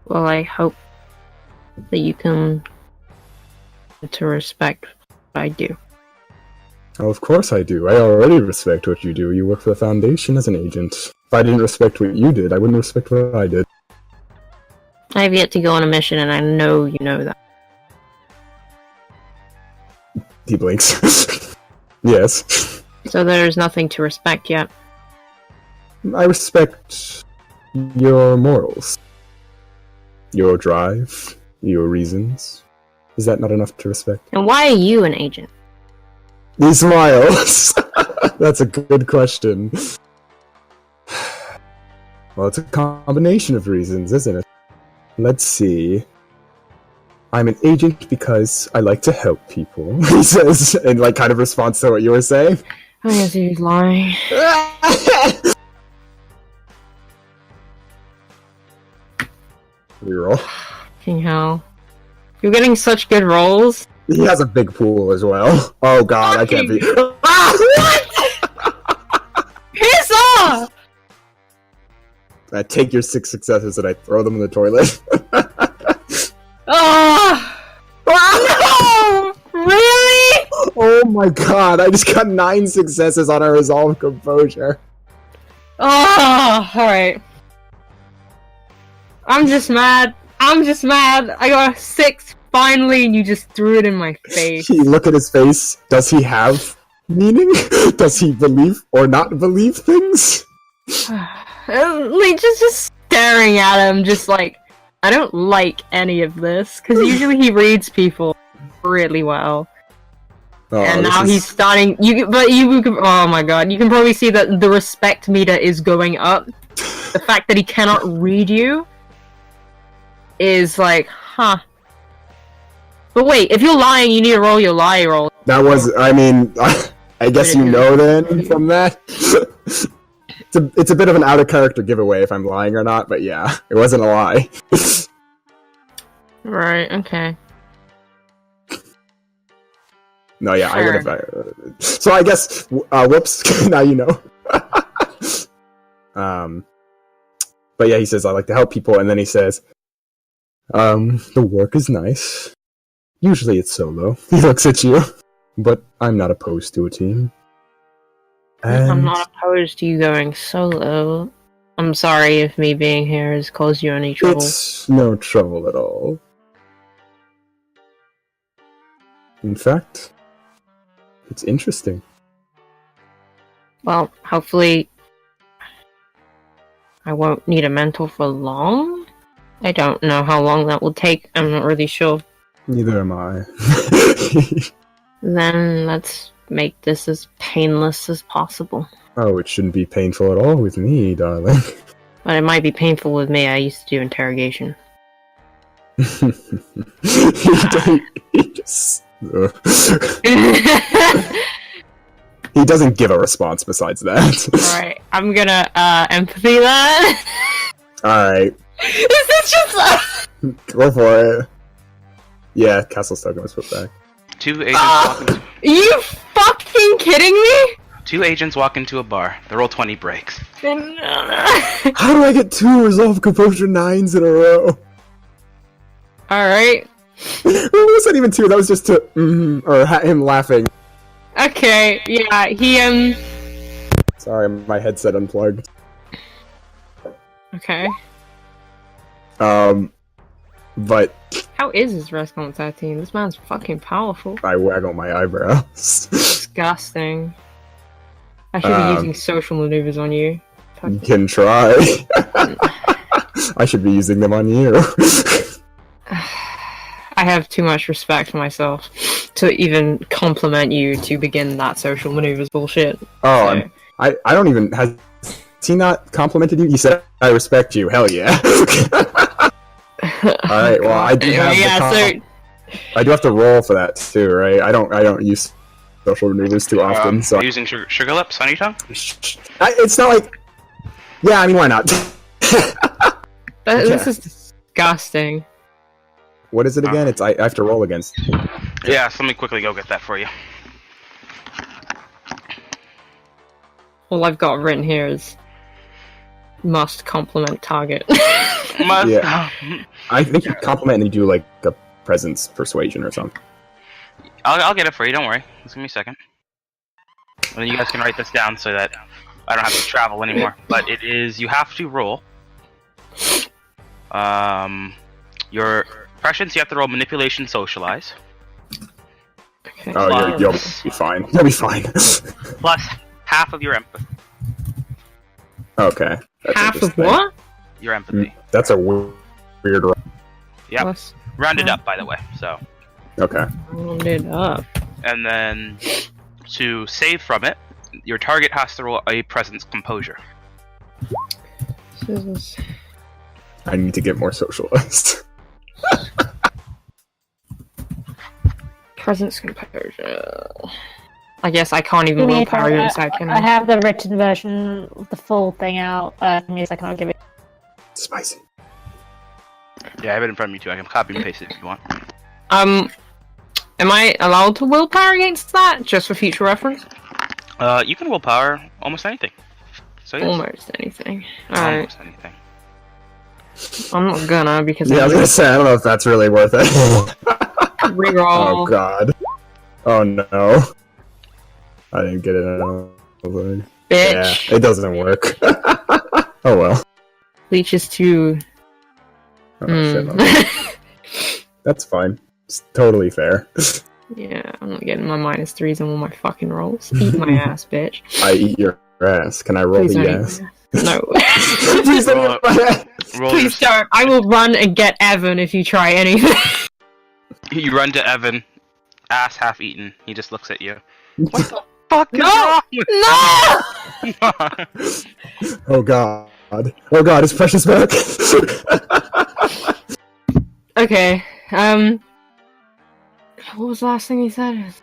Well, I hope that you can to respect what I do. Oh, of course I do. I already respect what you do. You work for the Foundation as an agent. If I didn't respect what you did, I wouldn't respect what I did. I have yet to go on a mission, and I know you know that. He blinks. Yes. So there's nothing to respect yet. I respect your morals. Your drive. Your reasons. Is that not enough to respect? And why are you an agent? He smiles. That's a good question. Well, it's a combination of reasons, isn't it? Let's see. I'm an agent because I like to help people, he says, in like kind of response to what you were saying. I guess he's lying. Reroll. Fucking hell. You're getting such good rolls. He has a big pool as well. Oh god, I can't be. What? Piss off! I take your 6 successes and I throw them in the toilet. Oh! No! Really? Oh my god, I just got 9 successes on a resolve composure. Oh, alright. I'm just mad. I got a 6 finally, and you just threw it in my face. You look at his face. Does he have meaning? Does he believe or not believe things? Like, just staring at him, just like, I don't like any of this, because usually he reads people really well. Oh, and now he's starting. Oh my god, you can probably see that the respect meter is going up. The fact that he cannot read you is like, huh. But wait, if you're lying, you need to roll your lie roll. That was, I mean, I guess you know then from that. It's a bit of an out of character giveaway if I'm lying or not, but yeah, it wasn't a lie. Right, okay. No, yeah, Sure. I would have. So I guess, whoops, now you know. But yeah, he says, I like to help people, and then he says, the work is nice. Usually it's solo. He looks at you. But I'm not opposed to a team. And I'm not opposed to you going solo. I'm sorry if me being here has caused you any trouble. it's no trouble at all. In fact, it's interesting. Well, hopefully I won't need a mentor for long. I don't know how long that will take. I'm not really sure. Neither am I. Then let's make this as painless as possible. Oh, it shouldn't be painful at all with me, darling. But it might be painful with me. I used to do interrogation. he just... He doesn't give a response besides that. Alright, I'm gonna empathy that. Alright, Is this just go for it. Yeah, Castle's token was put back. 2 agents talking to... you fucking kidding me? 2 agents walk into a bar. The roll 20 breaks. How do I get 2 Resolve Composure 9s in a row? Alright. What was that even 2? That was just to, him laughing. Okay, yeah, he, Sorry, my headset unplugged. Okay. But How is his Rescon 13? This man's fucking powerful. I waggle my eyebrows. Disgusting. I should be using social maneuvers on you. You can try. I should be using them on you. I have too much respect for myself to even compliment you to begin that social maneuvers bullshit. Oh, So- I don't even... Has he not complimented you? You said, I respect you. Hell yeah. Alright, well, I do have I do have to roll for that too, right? I don't use social maneuvers too often, so... Are you using sugar lips on your tongue? It's not like... Yeah, I mean, why not? This is disgusting. What is it again? It's I have to roll against. Yeah, so let me quickly go get that for you. All I've got written here is must compliment target. Yeah. I think you compliment and you do like a presence persuasion or something. I'll get it for you, don't worry. Just give me a second. And then you guys can write this down so that I don't have to travel anymore. But it is, you have to roll. Your prescience, you have to roll manipulation, socialize. Okay. Oh, you'll be fine. You'll be fine. Plus half of your empathy. Okay. That's Half of interesting. what? Your empathy. That's a weird roll. Yep. Plus Rounded up, by the way. So, Okay. round it up. and then to save from it, your target has to roll a presence composure. This is... I need to get more socialized. Presence composure. I guess I can't even Give me a willpower second. against that, can I I? have the written version, the full thing out. Give me a second, I'll give it. Spicy. Yeah, I have it in front of me too. I can copy and paste it if you want. Am I allowed to willpower against that, just for future reference? You can willpower almost anything. So yes. Almost anything. Alright. Almost anything. I'm not gonna, because Yeah, I was gonna say, I don't know if that's really worth it. reroll. Oh god. Oh no. I didn't get it. Bitch. Yeah, it doesn't work. Oh well. Leeches to... Oh, shit. That's fine. It's totally fair. Yeah, I'm not getting my -3s on all my fucking rolls. Eat my ass, bitch. I eat your ass. Can I roll Please the don't eat ass? my ass. No. Please don't eat my ass. Roll Please don't. I will run and get Evan if you try anything. You run to Evan, ass half eaten. He just looks at you. What the fuck is No! wrong with No! you? Oh god. Oh god, is Precious back? Okay, what was the last thing he said?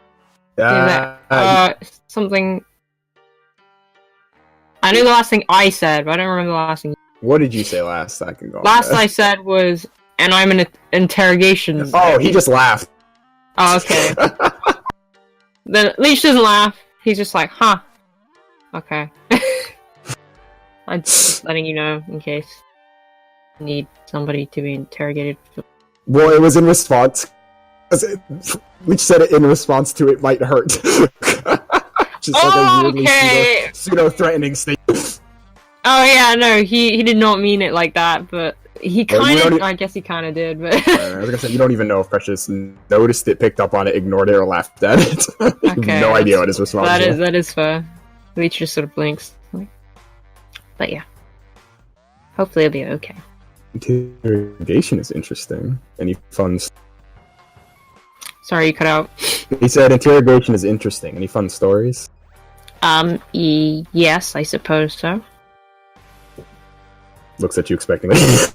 Something... I knew the last thing I said, but I don't remember the last thing. what did you say last? I can go. on Last that. I said was, and I'm in interrogation. Oh, he just laughed. Oh, okay. Then Leech doesn't laugh. He's just like, huh. Okay. I'm just letting you know in case you need somebody to be interrogated. Well, it was in response. Leech said it in response to it might hurt. Just like a weirdly okay. pseudo-threatening statement. Oh yeah, no, he did not mean it like that, but he Well, you kind don't of. e- I guess he kind of did, but. I was gonna say, you don't even know if Precious noticed it, picked up on it, ignored it, or laughed at it. You have Okay, no idea what his response was. that is fair. Leech just sort of blinks. But yeah, hopefully it'll be okay. Interrogation is interesting. Any fun? Sorry, you cut out. He said interrogation is interesting. Any fun stories? Yes, I suppose so. Looks at you expectingly.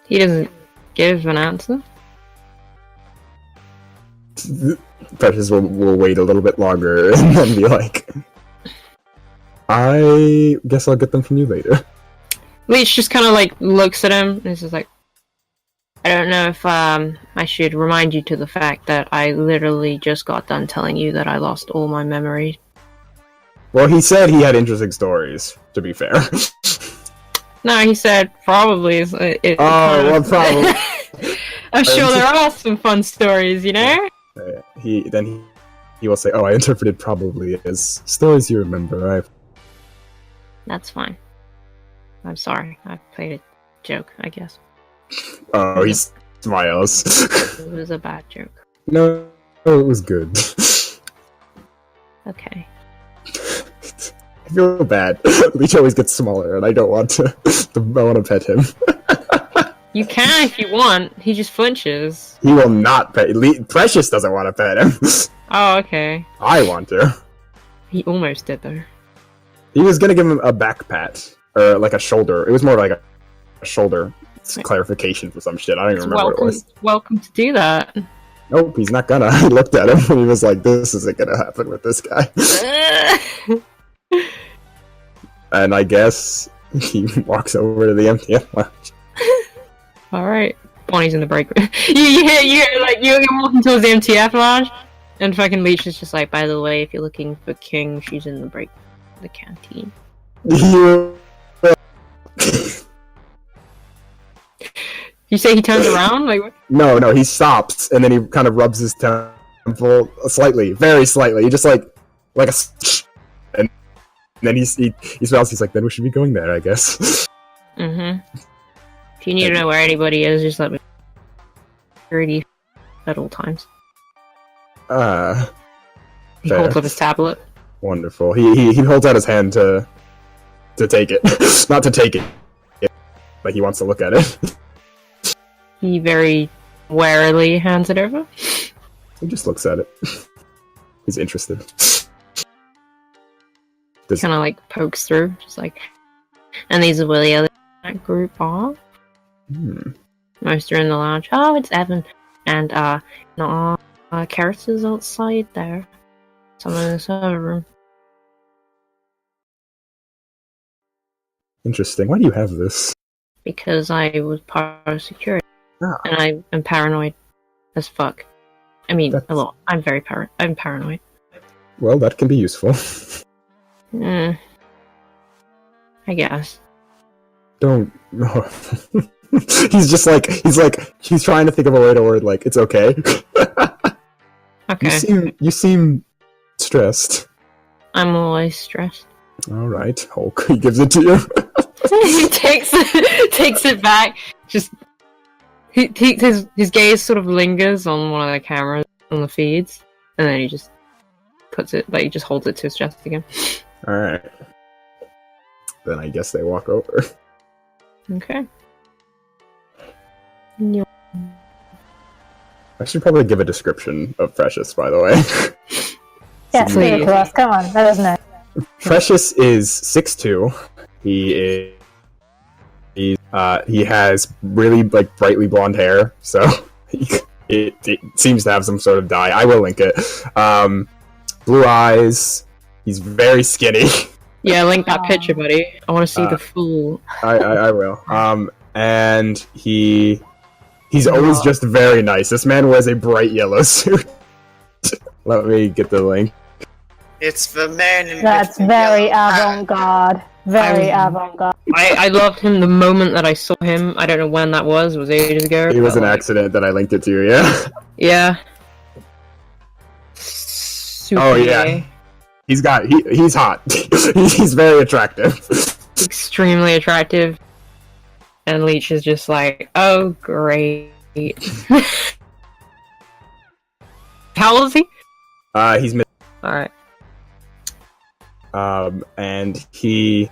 He doesn't give an answer. Precious will wait a little bit longer and then be like, I guess I'll get them from you later. Leech just kind of like looks at him and is just like, I don't know if I should remind you to the fact that I literally just got done telling you that I lost all my memory Well, he said he had interesting stories, to be fair. No, he said probably. Well, probably. I'm sure there are some fun stories, you know? He will say, "Oh, I interpreted probably as stories you remember." That's fine. I'm sorry. I played a joke, I guess. Oh, he smiles. It was a bad joke. No, it was good. Okay. I feel bad. Leech always gets smaller, and I don't want to. I want to pet him. You can if you want. He just flinches. He will not pet. Precious doesn't want to pet him. Oh, okay. I want to. He almost did, though. He was gonna give him a back pat or like a shoulder. It was more like a shoulder clarification for some shit. I don't even remember what it was. Welcome to do that. Nope, he's not gonna. I looked at him and he was like, "This isn't gonna happen with this guy." And I guess he walks over to the MTF lounge. All right, Bonnie's in the break room. you hear walking towards the MTF lounge, and fucking Leech is just like, by the way, if you're looking for King, she's in the canteen. You say he turns around? Like what? No, he stops and then he kind of rubs his temple slightly, very slightly. He just like a, and then he smells. He's like, then we should be going there, I guess. Mm-hmm. If you need to know where anybody is, just let me. Security at all times. He Fair. holds up his tablet. Wonderful. He holds out his hand to take it, not to take it, but he wants to look at it. He very warily hands it over. He just looks at it. He's interested. Kind of like pokes through, just like. And these are where the other group are. Most are in the lounge. Oh, it's Evan and Karis is outside there. Someone in the server room. Interesting. Why do you have this? Because I was part of security. Ah. And I am paranoid as fuck. I mean, That's- a lot. I'm paranoid. Well, that can be useful. I guess. Don't. No. He's trying to think of a way to word like it's okay. Okay. You seem stressed. I'm always stressed. All right, Hulk. He gives it to you. He takes it back. Just his gaze sort of lingers on one of the cameras on the feeds, and then he just puts it he just holds it to his chest again. All right. Then I guess they walk over. Okay. I should probably give a description of Precious, by the way. Yes, give it to us. Come on, let us know. Precious is 6'2". He has really brightly blonde hair, so it seems to have some sort of dye. I will link it. Blue eyes. He's very skinny. Yeah, link that picture, buddy. I want to see the full. I will. And he's always just very nice. This man wears a bright yellow suit. Let me get the link. It's the man in That's the very yellow hat. avant-garde. Very avant-garde. I loved him the moment that I saw him. I don't know when that was. It was ages ago. It was but, an accident that I linked it to you, yeah? Yeah. Super Oh, yeah. gay. He's hot. He's very attractive. Extremely attractive. And Leech is just like, oh, great. How old is he? He's Alright. and he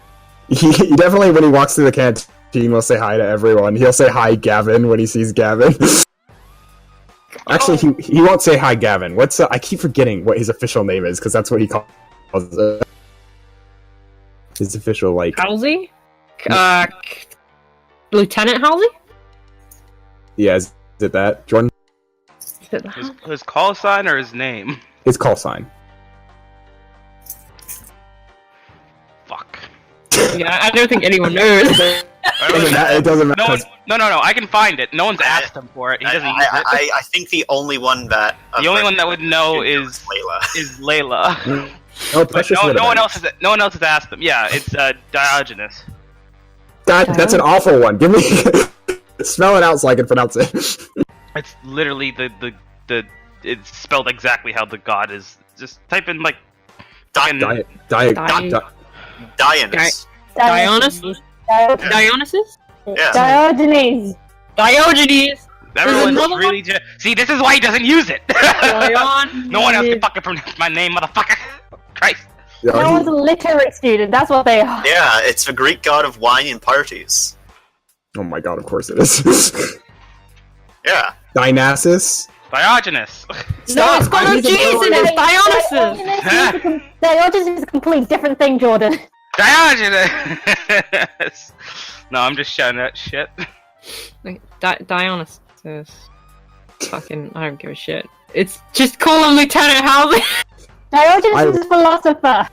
definitely, when he walks through the canteen, will say hi to everyone. He'll say hi, Gavin, when he sees Gavin. Actually, he won't say hi, Gavin. I keep forgetting what his official name is, because that's what he calls it. His official, Halsey? Lieutenant Halsey? yeah, is it that? Jordan? His call sign or his name? His call sign. Fuck. Yeah, I don't think anyone knows. It doesn't matter. No one, no. I can find it. No one's asked him for it. He doesn't use it. I think the only one that The only one that would know is Layla. Layla. Oh, But Precious no would have one been. else has asked them. Yeah, it's Diogenes. That's an awful one. Give me spell it out so I can pronounce it. It's literally the it's spelled exactly how the god is. Just type in like fucking- Dionys. Dionysus? Dionysus? Yeah. Diogenes. Diogenes! everyone's another really just see. This is why he doesn't use it. Dion. No one else can fucking pronounce my name, motherfucker. Christ. Yeah, No one's a literate student. That's what they are. Yeah, it's the Greek god of wine and parties. oh my god, of course it is. Yeah. Dionysus? Diogenes. No, it's got no He's a G's in lord. it! It's Dionysus! Diogenes is a complete different thing, Jordan. Diogenes. No, I'm just shouting that shit. Dionysus. Fucking, I don't give a shit. It's just call him Lieutenant Halsey. Diogenes is a philosopher.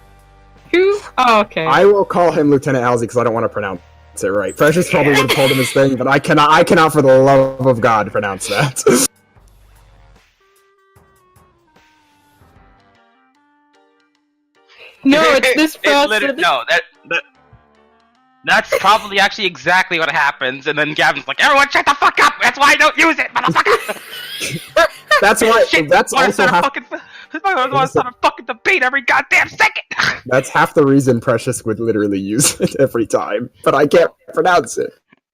Who? Oh, okay. I will call him Lieutenant Halsey because I don't want to pronounce it right. Precious probably would have told him his thing, but I cannot for the love of God pronounce that. No, it's this person. No, that's probably actually exactly what happens. And then Gavin's like, "Everyone, shut the fuck up! That's why I don't use it, motherfucker." That's why. Shit, That's why also start a half. fucking. I want to start a fucking debate every goddamn second. That's half the reason Precious would literally use it every time, but I can't pronounce it.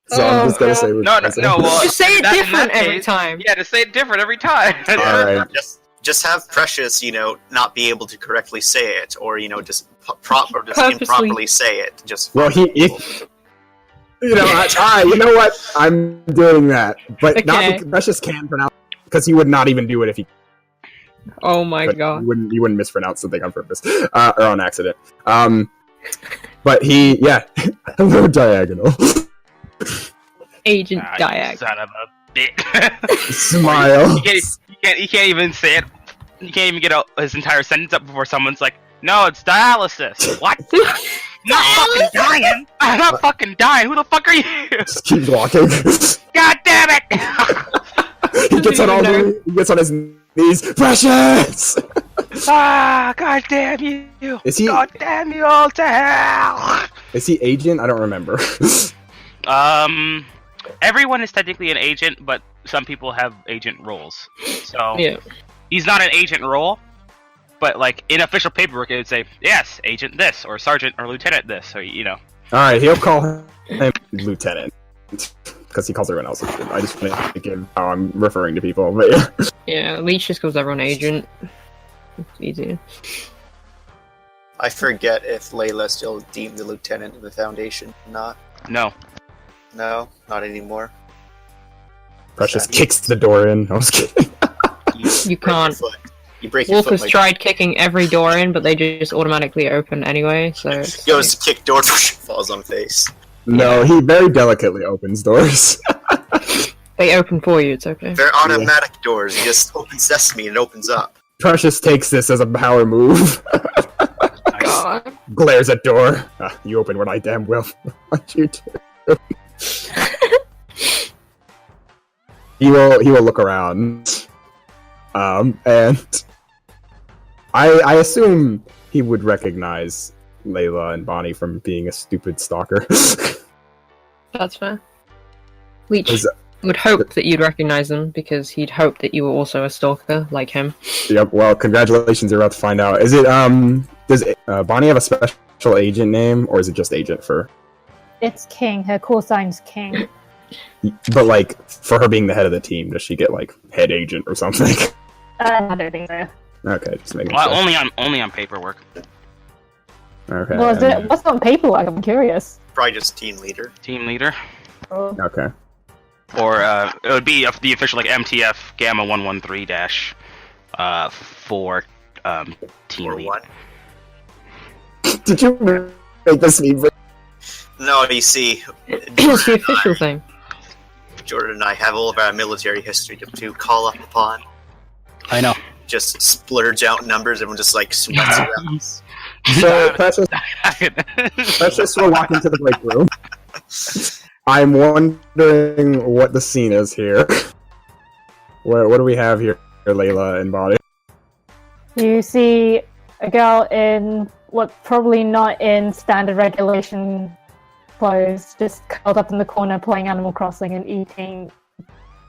So I'm just gonna God. say. No. Well, Just say it in different that every case- time. Yeah, to say it different every time. Alright. Just have Precious, not be able to correctly say it, or just Purposely. improperly say it. Just Well, if you know what, I'm doing that, but Okay. not because Precious can pronounce because he would not even do it if he. Oh my But god. you wouldn't mispronounce something on purpose or on accident. But hello diagonal. Agent You Diag. son of a bitch. Smile. You can't even say it. You can't even get his entire sentence up before someone's like, "No, it's dialysis." What? Not fucking dying. I'm not fucking dying. Who the fuck are you? Just keeps walking. God damn it! He gets on his knees. Precious. God damn you! Is he? God damn you all to hell! Is he agent? I don't remember. Everyone is technically an agent, but some people have agent roles. So Yeah. he's not an agent role, but like in official paperwork, it would say yes, agent this, or sergeant or lieutenant this, or All right, he'll call him lieutenant because he calls everyone else agent. I just want to give how I'm referring to people, but yeah. Yeah, Leech just calls everyone agent. It's easier. I forget if Layla still deemed the lieutenant in the Foundation. Not. No. No, not anymore. Precious kicks the door in. I was kidding. You Break your can't. foot. You break your Wolf foot. has like- tried kicking every door in, but they just automatically open anyway, so it's Goes to kick door, falls on face. No, he very delicately opens doors. they open for you, it's okay. They're automatic doors. You just open sesame and it opens up. Precious takes this as a power move. God. Glares at door. You open when I damn well want you to. He will look around. And I assume he would recognize Layla and Bonnie from being a stupid stalker. That's fair. Leech Is- would hope that you'd recognize them, because he'd hope that you were also a stalker, like him. Yep, well, congratulations, you're about to find out. Is it, does Bonnie have a special agent name, or is it just agent for... It's King. Her call sign's King. But, like, for her being the head of the team, does she get, like, head agent or something? I don't think so. Okay, just making Well, sure. only on paperwork. Okay. Well, what's on paperwork? I'm curious. Probably just team leader. Team leader, Oh. Okay. or it would be the official like MTF Gamma 113 dash 4 team Or lead. what? Did you make this meme? No, you see, It's the official thing. Jordan and I have all of our military history to call up upon. I know. Just splurge out numbers, everyone just like sweats around. So, Precious will walk into the break room. I'm wondering what the scene is here. What do we have here, Layla and Bonnie? You see a girl in what probably not in standard regulation clothes, just curled up in the corner playing Animal Crossing and eating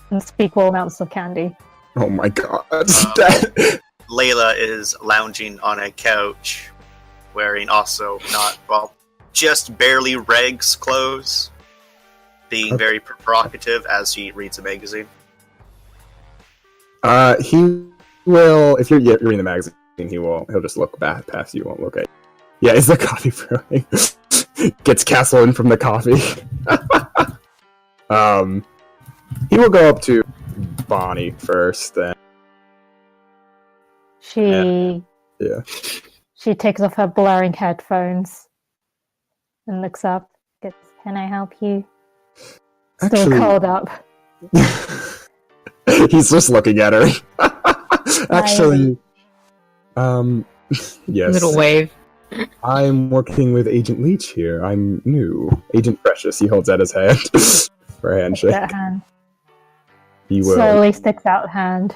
unspeakable amounts of candy. Oh my god. That- Layla is lounging on a couch, wearing also not, well, just barely regs clothes, being very provocative as she reads a magazine. He will, if you're reading the magazine, he'll just look back past you, won't look at you. Yeah, is the coffee brewing? Gets Castle in from the coffee. He will go up to Bonnie first, and She yeah. she takes off her blaring headphones and looks up. Goes, "Can I help you?" Still Actually, curled up. he's just looking at her. Actually, yes. Little wave. I'm working with Agent Leech here. I'm new. Agent Precious. He holds out his hand for a handshake. That hand. He will. Slowly sticks out hand.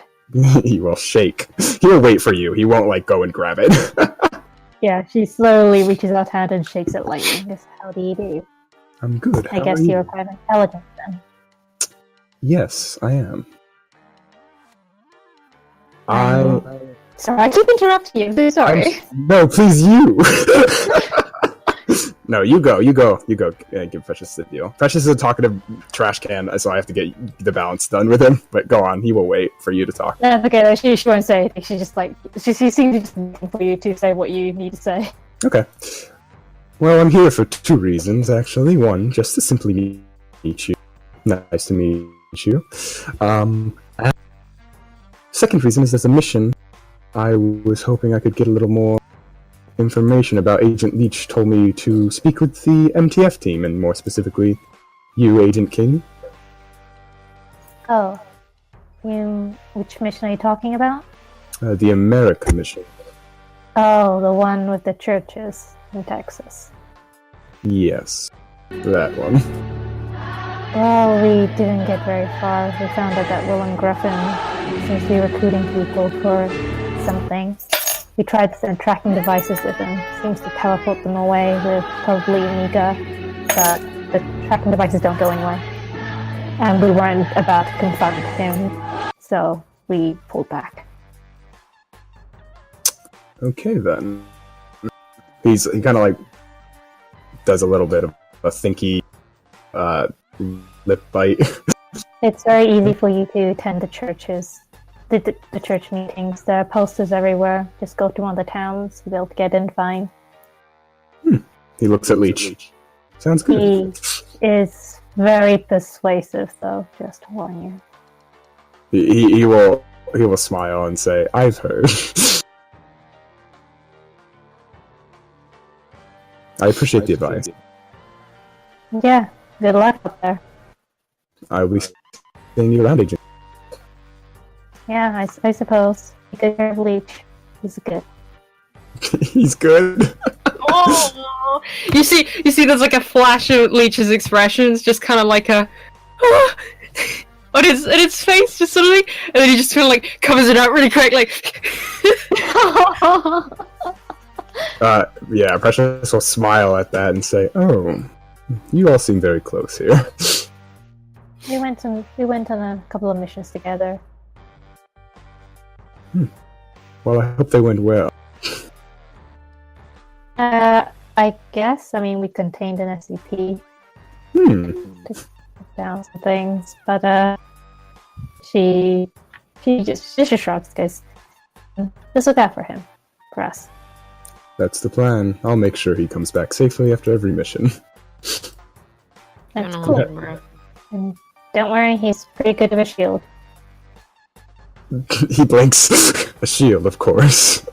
He will shake. He will wait for you. He won't like go and grab it. Yeah, she slowly reaches out hand and shakes it lightly. Just, how do you do? I'm good. I How guess are you? you're kind of intelligent then. Yes, I am. Sorry, I keep interrupting you. I'm so sorry. No, please, you. No, you go. Give Precious the deal. Precious is a talkative trash can, so I have to get the balance done with him. But go on. He will wait for you to talk. That's okay. Though. She won't say anything. She just like she seems to just waiting for you to say what you need to say. Okay. Well, I'm here for two reasons, actually. One, just to simply meet you. Nice to meet you. And second reason is there's a mission. I was hoping I could get a little more information about. Agent Leech told me to speak with the MTF team, and more specifically, you, Agent King. Oh, which mission are you talking about? The America mission. Oh, the one with the churches in Texas. Yes, that one. Well, we didn't get very far. We found out that Will and Griffin seems to be recruiting people for something. We tried to send tracking devices with him. Seems to teleport them away with probably Amiga, but the tracking devices don't go anywhere. And we weren't about to confront him, so we pulled back. Okay then. He kind of like does a little bit of a thinky lip bite. It's very easy for you to attend the churches, the church meetings. There are posters everywhere. Just go to one of the towns. You'll be able to get in fine. He looks at Leech. Sounds good. He is very persuasive, though, just to warn you. He will smile and say, "I've heard." I appreciate the advice. Yeah, good luck up there. I will be seeing you around, Agent. Yeah, I suppose. Good care of Leech. He's good. He's good. Oh, you see, there's like a flash of Leech's expressions, just kind of like a, on its face, just sort of like, and then he just kind of like covers it up really quick, like. Yeah, Precious will smile at that and say, "Oh, you all seem very close here." We went on a couple of missions together. Well, I hope they went well. I guess. I mean, we contained an SCP. Down some things, but she just shrugs, because just look out for him, for us. That's the plan. I'll make sure he comes back safely after every mission. That's cool. And don't worry, he's pretty good of a shield. He blinks. A shield, of course.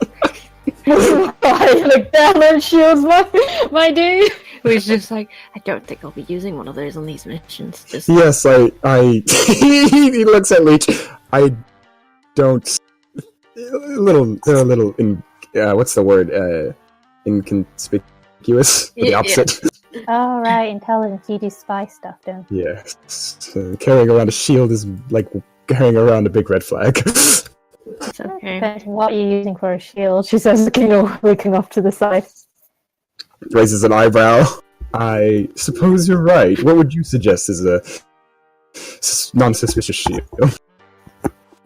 I look down on shields, my dude. He's just like, I don't think I'll be using one of those on these missions. Just Yes, I he looks at Leech. I don't. They're a little what's the word? Inconspicuous. The Yeah. opposite. Oh, right, intelligence. You do spy stuff, don't you? Yes. Carrying around a shield is like carrying around a big red flag. It's okay. Depends on what you're using for a shield, she says, looking off to the side. Raises an eyebrow. I suppose you're right. What would you suggest as a non-suspicious shield?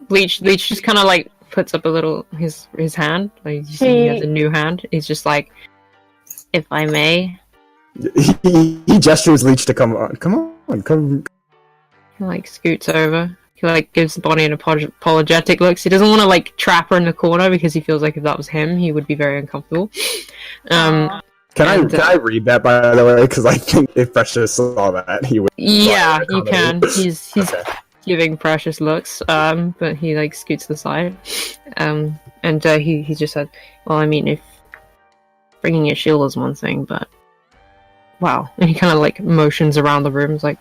Leech just kind of like puts up a little his hand. Like you see, he has a new hand. He's just like, if I may. He gestures Leech to come on. Come on, come. He like scoots over. He like gives Bonnie an apologetic look. He doesn't want to like trap her in the corner because he feels like if that was him, he would be very uncomfortable. Can I read that, by the way? Because I think if Precious saw that, he would. Yeah, you can. He's Okay. giving Precious looks, but he like scoots to the side, and he just said, "Well, I mean, if bringing a shield is one thing, but wow," and he kind of like motions around the room, like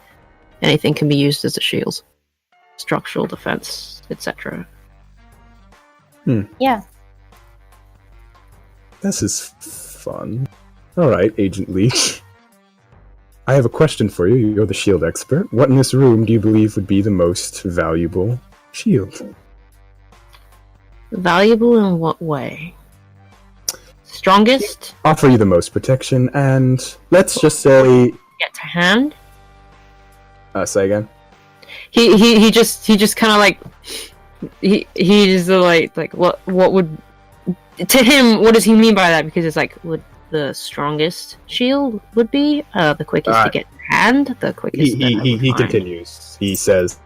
anything can be used as a shield, structural defense, etc. Yeah. This is fun. Alright, Agent Leech. I have a question for you. You're the shield expert. What in this room do you believe would be the most valuable shield? Valuable in what way? Strongest? Offer you the most protection, and let's just say... Get to hand? Say again? He just kind of like he's like what would to him, what does he mean by that? Because it's like, would the strongest shield would be the quickest to get to hand, the quickest. He continues. He says,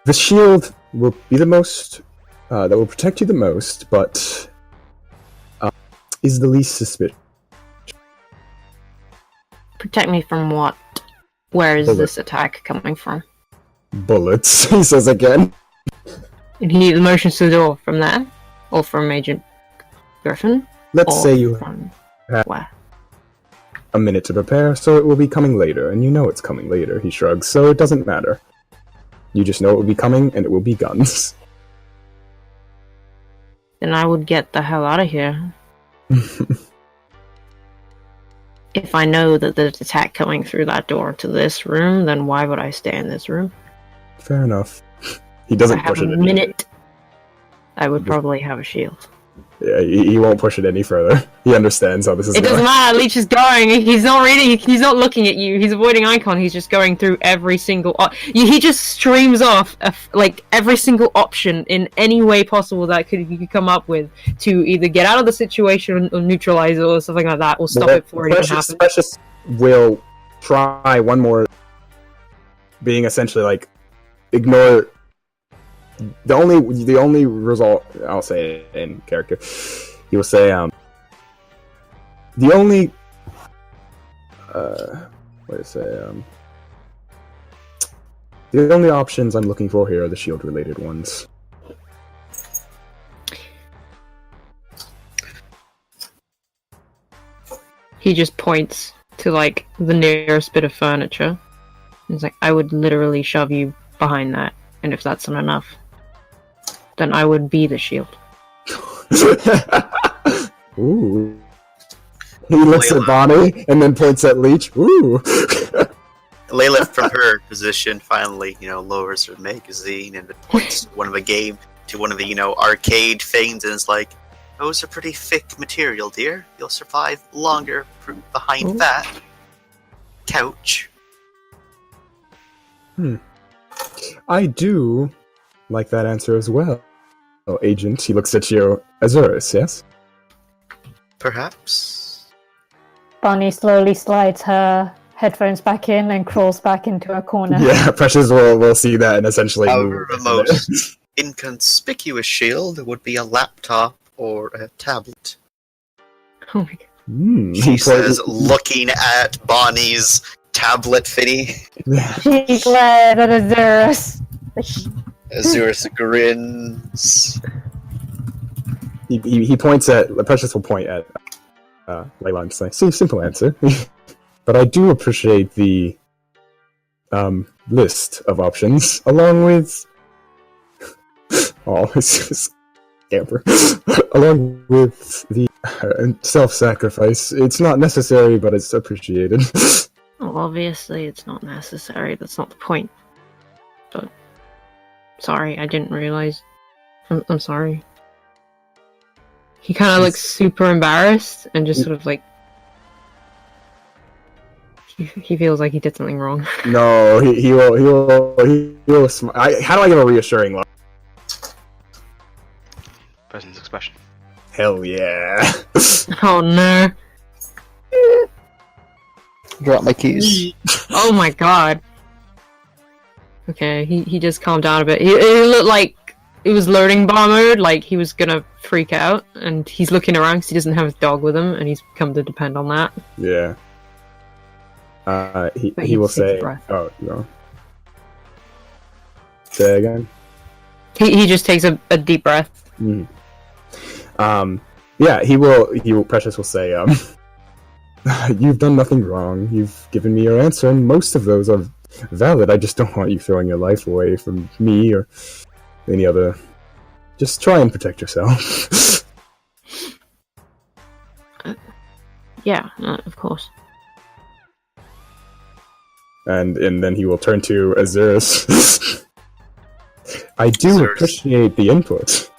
"The shield will be the most that will protect you the most, but is the least suspicious." Protect me from what? Where is Bullet. this attack coming from? Bullets, he says again. And he motions to the door from there, or from Agent Griffin. Let's or say you from have where? a minute to prepare, so it will be coming later, and you know it's coming later, he shrugs, so it doesn't matter. You just know it will be coming, and it will be guns. Then I would get the hell out of here. If I know that there's an attack coming through that door to this room, then why would I stay in this room? Fair enough. He If doesn't I have push it a any minute, I would probably have a shield. Yeah, he won't push it any further. He understands how this is It doesn't going. matter, Leech is going, he's not reading, he's not looking at you, he's avoiding icon, he's just going through every single he just streams off like every single option in any way possible that you could come up with to either get out of the situation or neutralize it or something like that, or stop it before it even happens. Precious will try one more, being essentially like, ignore. The only result, I'll say it in character, he will say, the only, the only options I'm looking for here are the shield-related ones. He just points to like the nearest bit of furniture. He's like, I would literally shove you behind that, and if that's not enough, then I would be the shield. Ooh. He looks at Bonnie and then points at Leech. Ooh. Layla, from her position, finally, lowers her magazine and points to one of the arcade things, and is like, "Those are pretty thick material, dear. You'll survive longer behind that couch." I do like that answer as well. Oh, Agent, he looks at you. Azurus, yes? Perhaps. Bonnie slowly slides her headphones back in and crawls back into a corner. Yeah, Precious will see that and essentially However, move. the most inconspicuous shield would be a laptop or a tablet. Oh my god. She says, looking at Bonnie's tablet thingy. She glares at Azurus. Azurus grins. He points at... Precious will point at Layla and say, "See, simple answer." But I do appreciate the list of options, along with... scamper. Along with the self-sacrifice. It's not necessary, but it's appreciated. Well, obviously it's not necessary, that's not the point. But sorry, I didn't realize. I'm sorry. He kind of looks super embarrassed and just sort of like he feels like he did something wrong. No, he will smile. How do I give a reassuring look? Presence expression. Hell yeah. Oh no! Drop my keys. Oh my god. Okay, he just calmed down a bit. He looked like it was loading bar mode, like he was gonna freak out, and he's looking around because he doesn't have his dog with him, and he's come to depend on that. Yeah. But He will takes a say, breath. "Oh no." Say again. He just takes a deep breath. Mm. Yeah, he will. Precious will say, "You've done nothing wrong. You've given me your answer, and most of those are valid. I just don't want you throwing your life away from me or any other. Just try and protect yourself." Yeah, of course. And then he will turn to Azuris. I do Azuris. appreciate the input.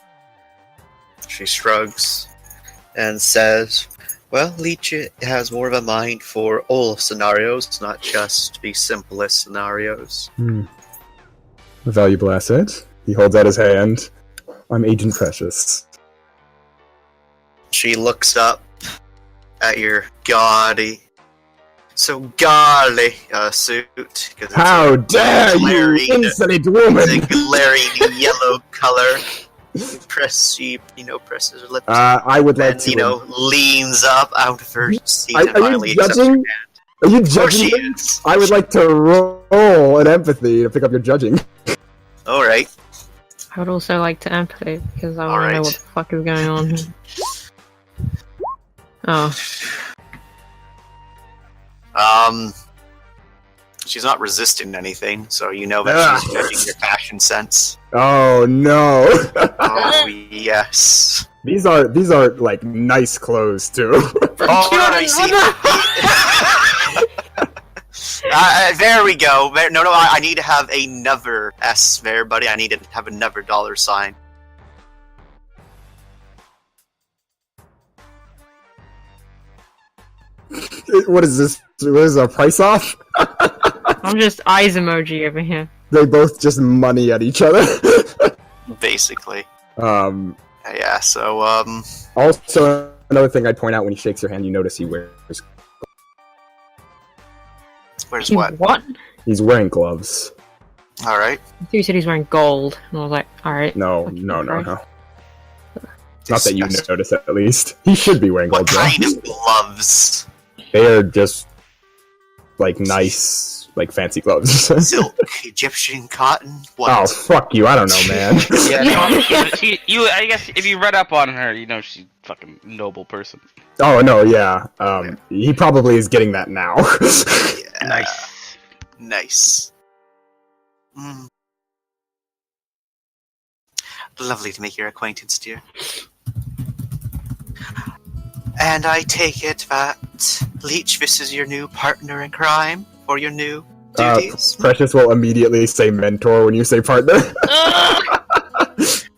She shrugs and says, well, Leech has more of a mind for all scenarios, not just the simplest scenarios. A valuable asset. He holds out his hand. I'm Agent Precious. She looks up at your gaudy, so garly suit. 'Cause it's How dare you, glaring- insolent woman! It's a glaring yellow color. Presses her lips. I would like and, to. leans up out of her seat Are and finally you accepts her judging? hand. Are you Of course she judging? is. I would like to roll an empathy to pick up your judging. Alright. I would also like to empathy because I want to know Alright. what the fuck is going on here. Oh, She's not resisting anything, so you know that she's judging your fashion sense. Oh no! Oh yes. These are like nice clothes too. Oh, I see. There we go. No, I need to have another S there, buddy. I need to have another dollar sign. What is this? What is a price off? I'm just eyes emoji over here. They both just money at each other. Basically. um. Yeah, so, Also, another thing I'd point out when he shakes your hand, you notice he wears. where's He- what? What? He's wearing gloves. Alright. You said he's wearing gold, and I was like, all right. No, Okay, no. right. Not that you Disgusting. notice, at least. He should be wearing What gold kind gloves. of gloves? They are just like nice, like fancy gloves. Silk, Egyptian cotton? What? Oh, fuck you! I don't know, man. Yeah, no, I guess if you read up on her, you know she's a fucking noble person. Oh no, yeah. He probably is getting that now. Yeah. Nice. Nice. Mm. Lovely to make your acquaintance, dear. And I take it that, Leech, this is your new partner in crime? Or your new duties? Precious will immediately say mentor when you say partner.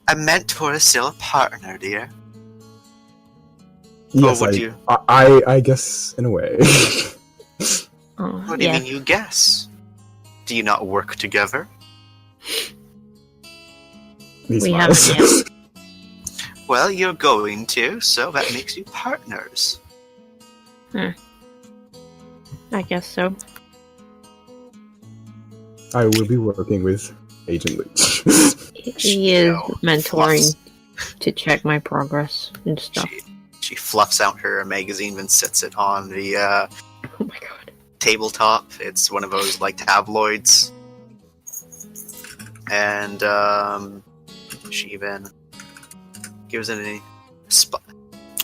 A mentor is still a partner, dear. Yes, would you? I guess in a way. Oh, What do you yeah. mean you guess? Do you not work together? He We smiles. haven't yet. Well, you're going to, so that makes you partners. I guess so. I will be working with Agent Leech. He is No, mentoring to check my progress and stuff. She fluffs out her magazine and sits it on the Oh my god. tabletop. It's one of those like tabloids. And she then gives it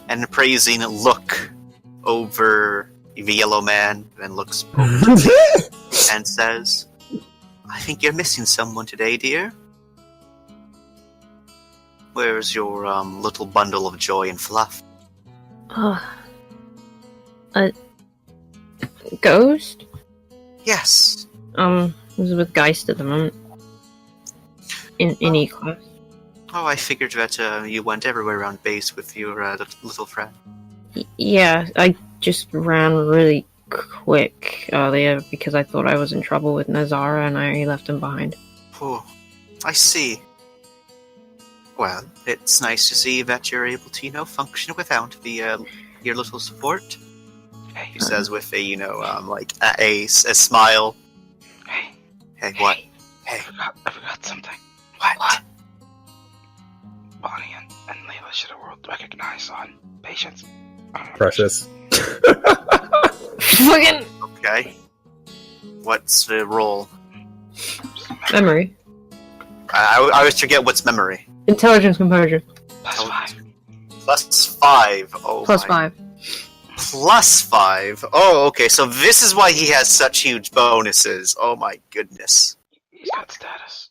an appraising look over the yellow man, then looks over to me and says, I think you're missing someone today, dear. Where's your little bundle of joy and fluff? A ghost? Yes. This is with Geist at the moment. in E-class. Oh, I figured that you went everywhere around base with your little friend. Yeah, I just ran really quick earlier because I thought I was in trouble with Nazara and I left him behind. Oh, I see. Well, it's nice to see that you're able to, function without the your little support. He says with a, like a smile. Hey, Hey, what? Hey, I forgot something. what? Bonnie and Layla should have world recognized on patience. Precious. Fucking Okay. What's the roll? memory. I always forget what's memory. Intelligence composure. +5. +5. Oh, Plus my. 5. +5. Oh, okay. So this is why he has such huge bonuses. Oh my goodness. He's got status.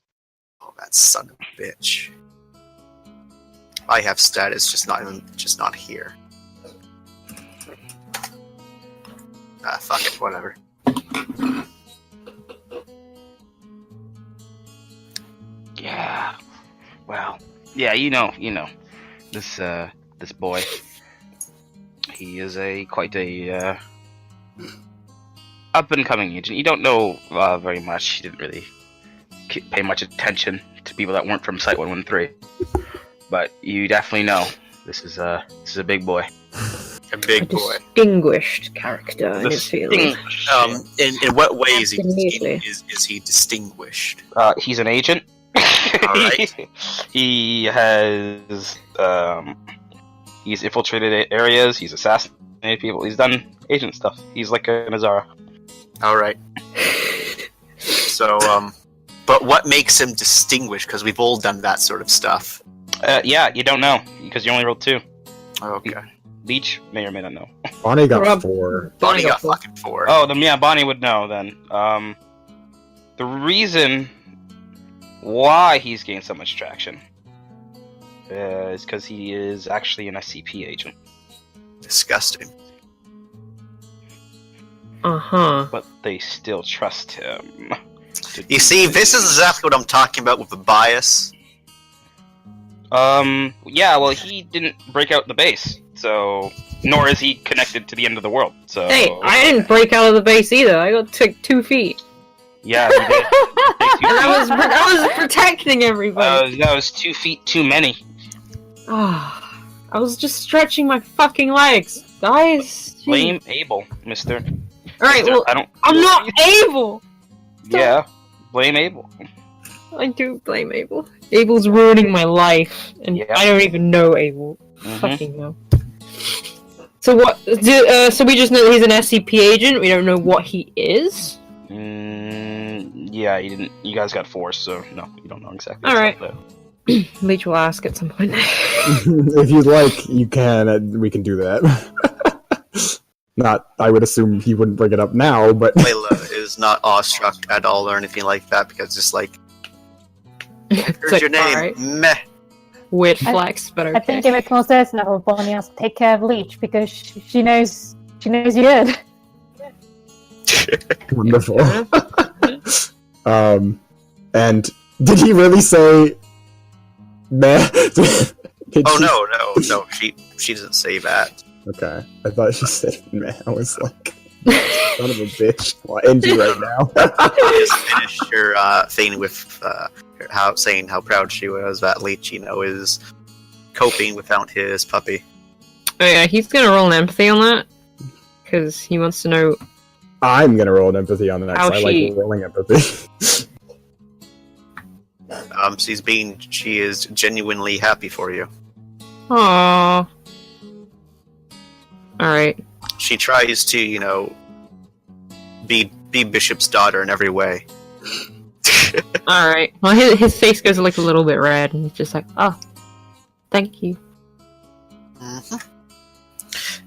Oh, that son of a bitch. I have status, just not here. Fuck it, whatever. Yeah. Well. Yeah, you know. This boy. He is quite a up and coming agent. You don't know very much. He didn't really pay much attention to people that weren't from Site 113. But you definitely know this is a big boy. A big boy. Distinguished character in his field. In what way is Absolutely. he distinguished? He's an agent. Alright. He has he's infiltrated areas. He's assassinated people. He's done agent stuff. He's like a Nazara. Alright. So, but what makes him distinguished? Because we've all done that sort of stuff. Yeah, you don't know because you only rolled 2. Okay. Leech may or may not know. Bonnie got Rob- 4. Bonnie got fucking 4. Oh, then yeah, Bonnie would know then. The reason why he's gained so much traction is because he is actually an SCP agent. Disgusting. Uh-huh. But they still trust him. You see, this is exactly what I'm talking about with the bias. Yeah, well, he didn't break out the base, so... Nor is he connected to the end of the world, so... Hey, I didn't break out of the base either. I got took 2 feet. Yeah, he did. And I was protecting everybody. That was 2 feet too many. Ah, I was just stretching my fucking legs, guys. Jeez. Blame Abel, mister. Alright, well, I don't... I'm not able. Yeah, blame Abel. I do blame Abel. Abel's ruining my life, and Yeah. I don't even know Abel. Mhm. Fucking know. So what? So we just know that he's an SCP agent. We don't know what he is. Yeah, you guys got 4, so no, you don't know exactly. All right. But Leech will ask at some point. If you'd like, you can. We can do that. Not, I would assume he wouldn't bring it up now, but Layla is not awestruck at all or anything like that because just like, It's here's like, your name. alright. Meh. Weird flex, but okay. I think it makes more sense now for Bonnie has to take care of Leech because she knows you're good. wonderful. And did he really say meh? Did Oh she- no, she doesn't say that. Okay, I thought she said meh. I was like, son of a bitch. Well, I end you right now. She just finished her thing with saying how proud she was that Leech, is coping without his puppy. Oh yeah, he's gonna roll an empathy on that because he wants to know. I'm gonna roll an empathy on the next. How I she- like rolling empathy. She is genuinely happy for you. Aww. All right. She tries to, be Bishop's daughter in every way. All right. Well, his face goes like a little bit red, and he's just like, "Oh, thank you." hmm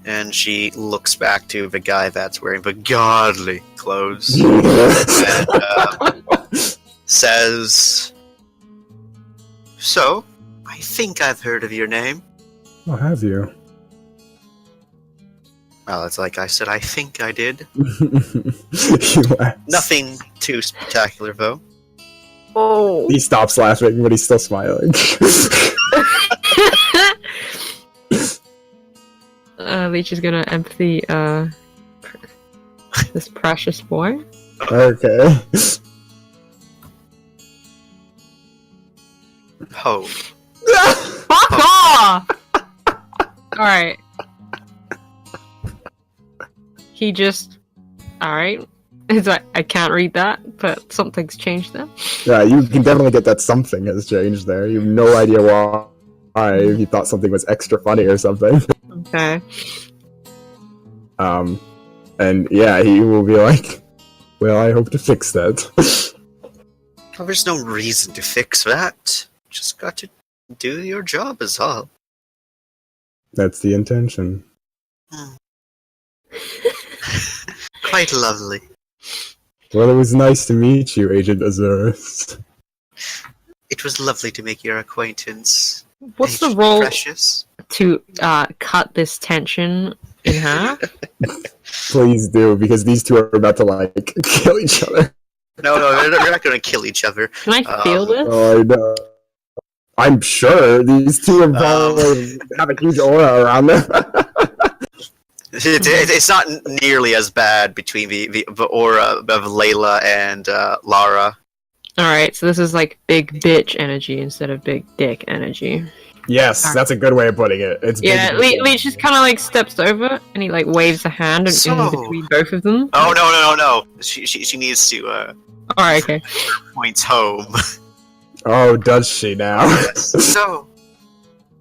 And she looks back to the guy that's wearing the godly clothes and says, "So, I think I've heard of your name." Oh, have you? Well, it's like I said, I think I did. You asked. Nothing too spectacular, though. Oh. He stops laughing, but he's still smiling. Leech is gonna empathy this precious boy. Okay. Oh. Fuck off! Alright. He just... Alright. It's like, I can't read that, but something's changed there. Yeah, you can definitely get that something has changed there. You have no idea why. He thought something was extra funny or something. Okay. And yeah, he will be like, well, I hope to fix that. Well, there's no reason to fix that. Just got to do your job is all. That's the intention. Quite lovely. Well, it was nice to meet you, Agent Azurus. It was lovely to make your acquaintance. What's the Agent role Precious. to cut this tension in half? Please do, because these two are about to, like, kill each other. No, they're not going to kill each other. Can I feel this? Oh, I know. I'm sure these two are probably have a huge aura around them. It's not nearly as bad between the aura of Layla and Lara. Alright, so this is like big bitch energy instead of big dick energy. Yes, that's a good way of putting it. It's Yeah, big. Leech just kind of like steps over and he like waves a hand in between both of them. Oh no! She needs to Alright, okay. points home. Oh, does she now? So,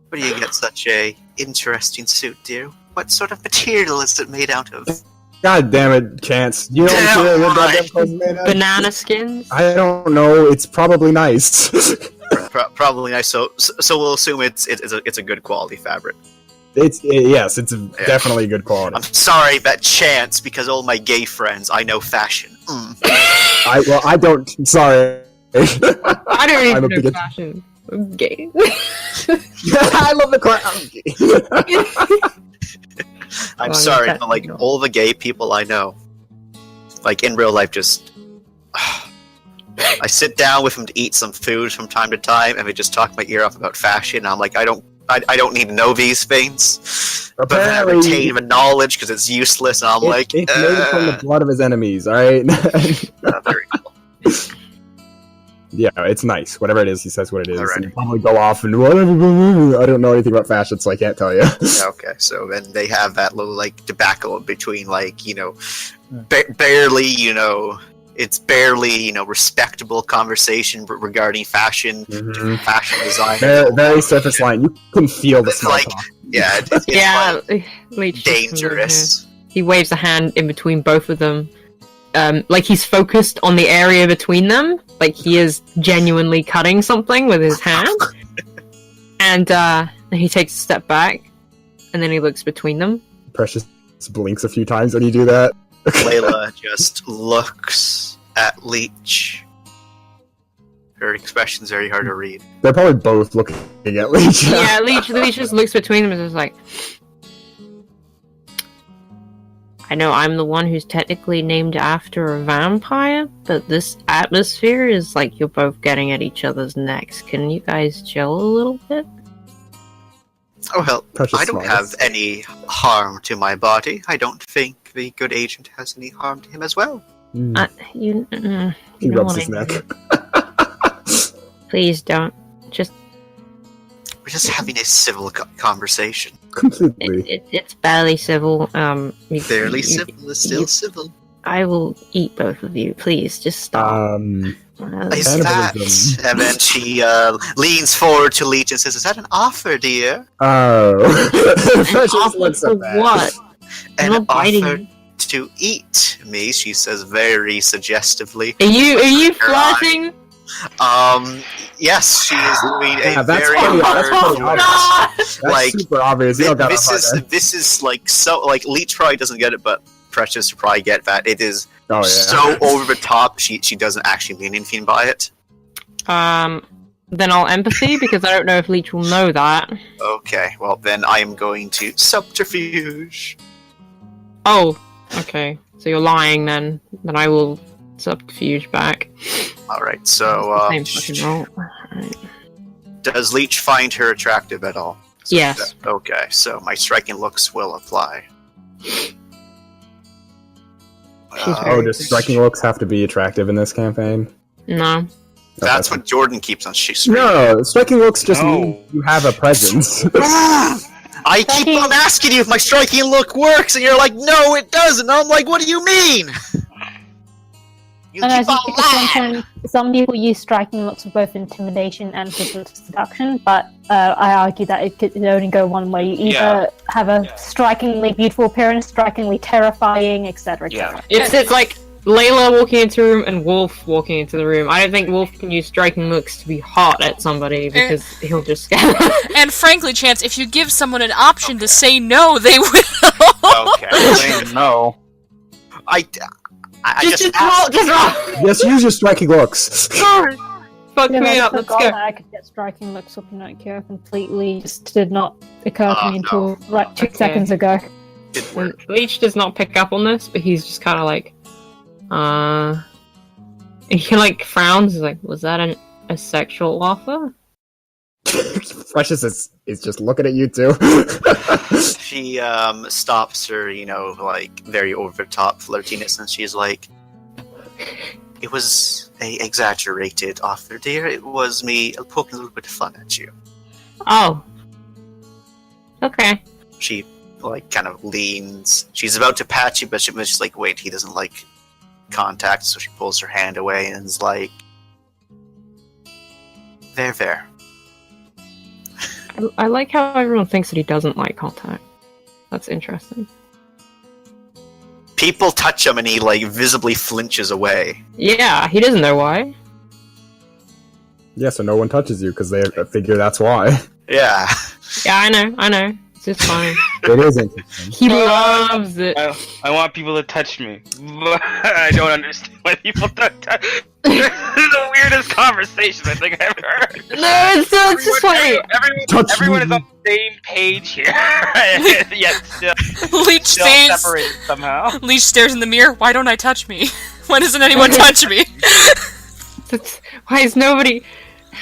where do you get such a interesting suit, dear? What sort of material is it made out of? God damn it, Chance. You know what goddamn clothes are made out of? Banana skins? I don't know. It's probably nice. Probably nice. So we'll assume it's a good quality fabric. Yes, it's definitely good quality. I'm sorry about Chance because all my gay friends I know fashion. I don't. Sorry. I don't I'm a even know bigot. fashion. I'm gay. I love the clown. I'm Oh, sorry, yeah, but like all the gay people I know, like in real life, just I sit down with them to eat some food from time to time, and they just talk my ear off about fashion. And I'm like, I don't need to know these things, but then I retain the knowledge because it's useless. And I'm like, it's made from the blood of his enemies. All right. very cool. Yeah, it's nice. Whatever it is, he says what it is. Alrighty. And you probably go off and whatever. I don't know anything about fashion, so I can't tell you. Okay, so then they have that little like debacle between like barely it's barely respectable conversation regarding fashion, different fashion design. Very surface line. You can feel the It's small like talk. it's Yeah, like Leech just comes over dangerous. here. He waves a hand in between both of them. Like he's focused on the area between them. Like he is genuinely cutting something with his hand. And then he takes a step back. And then he looks between them. Precious blinks a few times when you do that. Layla just looks at Leech. Her expression's very hard to read. They're probably both looking at Leech. Yeah, Leech just looks between them and is like, I know I'm the one who's technically named after a vampire, but this atmosphere is like you're both getting at each other's necks. Can you guys chill a little bit? Oh well, Precious I don't smiles. have any harm to my body. I don't think the good agent has any harm to him as well. Mm. You He know rubs what his I neck. mean. Please don't. Just We're just having a civil conversation. Completely. it's barely civil. Barely civil is still civil. I will eat both of you. Please, just stop. Is Cannibalism. that? And then she leans forward to Leech and says, "Is that an offer, dear? Oh. An Precious offer looks for at that. what? I'm An not biting offer you. to eat me," she says very suggestively. Are you Her eye. flirting? Yes, she is doing a Yeah, that's very pretty- that's hard pretty obvious. That's like super obvious. You don't got this is like so like Leech probably doesn't get it, but Precious will probably get that. It is Oh yeah. so over the top. She doesn't actually mean anything by it. Then I'll empathy because I don't know if Leech will know that. Okay, well then I am going to subterfuge. Oh, okay. So you're lying then. Then I will subterfuge back. Alright, so, Same fucking roll. Alright. does Leech find her attractive at all? So Yes. okay, so my striking looks will apply. Does striking looks have to be attractive in this campaign? No. That's what Jordan keeps on screaming. No, striking looks just No. mean you have a presence. I keep on asking you if my striking look works, and you're like, no, it doesn't. I'm like, what do you mean? You And keep on lying. sometimes some people use striking looks for both intimidation and for seduction, but I argue that it could only go one way. You either have a strikingly beautiful appearance, strikingly terrifying, etc. etc. It's like Layla walking into the room and Wolf walking into the room. I don't think Wolf can use striking looks to be hot at somebody because he'll just scare them. And frankly, Chance, if you give someone an option to say no, they will. Okay. Saying no. I Just roll, just roll! Just use your striking looks. Fuck me up, let's go. I could get striking looks up in Nokia completely. Just did not occur to me no. until like 2 Okay. seconds ago. Didn't And work. Leech does not pick up on this, but he's just kind of like, and he like frowns. He's like, "Was that a sexual offer?" Precious is just looking at you two. She stops her, like very over the top flirtiness, and she's like, "It was a exaggerated offer, dear. It was me poking a little bit of fun at you." Oh, okay. She like kind of leans. She's about to pat you, but she's like, "Wait, he doesn't like contact," so she pulls her hand away and is like, there. I like how everyone thinks that he doesn't like contact. That's interesting. People touch him and he like visibly flinches away. Yeah, he doesn't know why. Yeah, so no one touches you because they figure that's why. Yeah. Yeah, I know. It's just fine. It is interesting. He loves it. I want people to touch me. But I don't understand why people don't touch. This is the weirdest conversation I think I've heard. No, it's just funny. Everyone is on the same page here. Yet still Leech stares. separated somehow. Leech stares in the mirror. Why don't I touch me? Why doesn't anyone touch me? Why is nobody...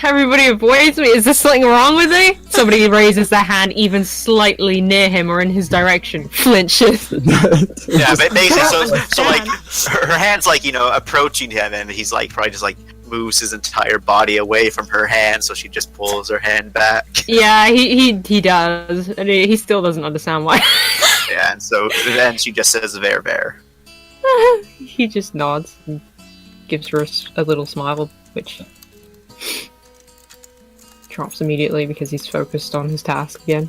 Everybody avoids me? Is there something wrong with me? Somebody raises their hand even slightly near him or in his direction. Flinches. Yeah, but basically, so like her hand's like approaching him, and he's like probably just like moves his entire body away from her hand, so she just pulls her hand back. Yeah, he does, and he still doesn't understand why. Yeah, and so then she just says "Ver." He just nods and gives her a little smile, which drops immediately because he's focused on his task again.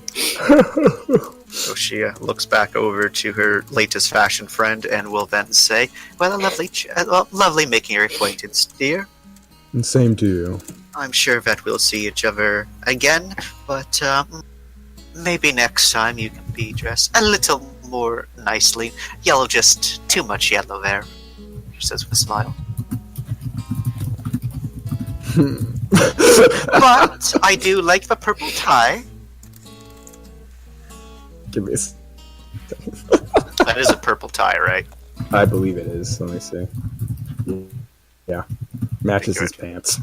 So she looks back over to her latest fashion friend and will then say, "Well, lovely making your acquaintance, dear. And same to you. I'm sure that we'll see each other again, but maybe next time you can be dressed a little more nicely. Yellow, just too much yellow there," she says with a smile. But I do like the purple tie. Give me That is a purple tie, right? I believe it is. Let me see. Yeah. Matches his pants.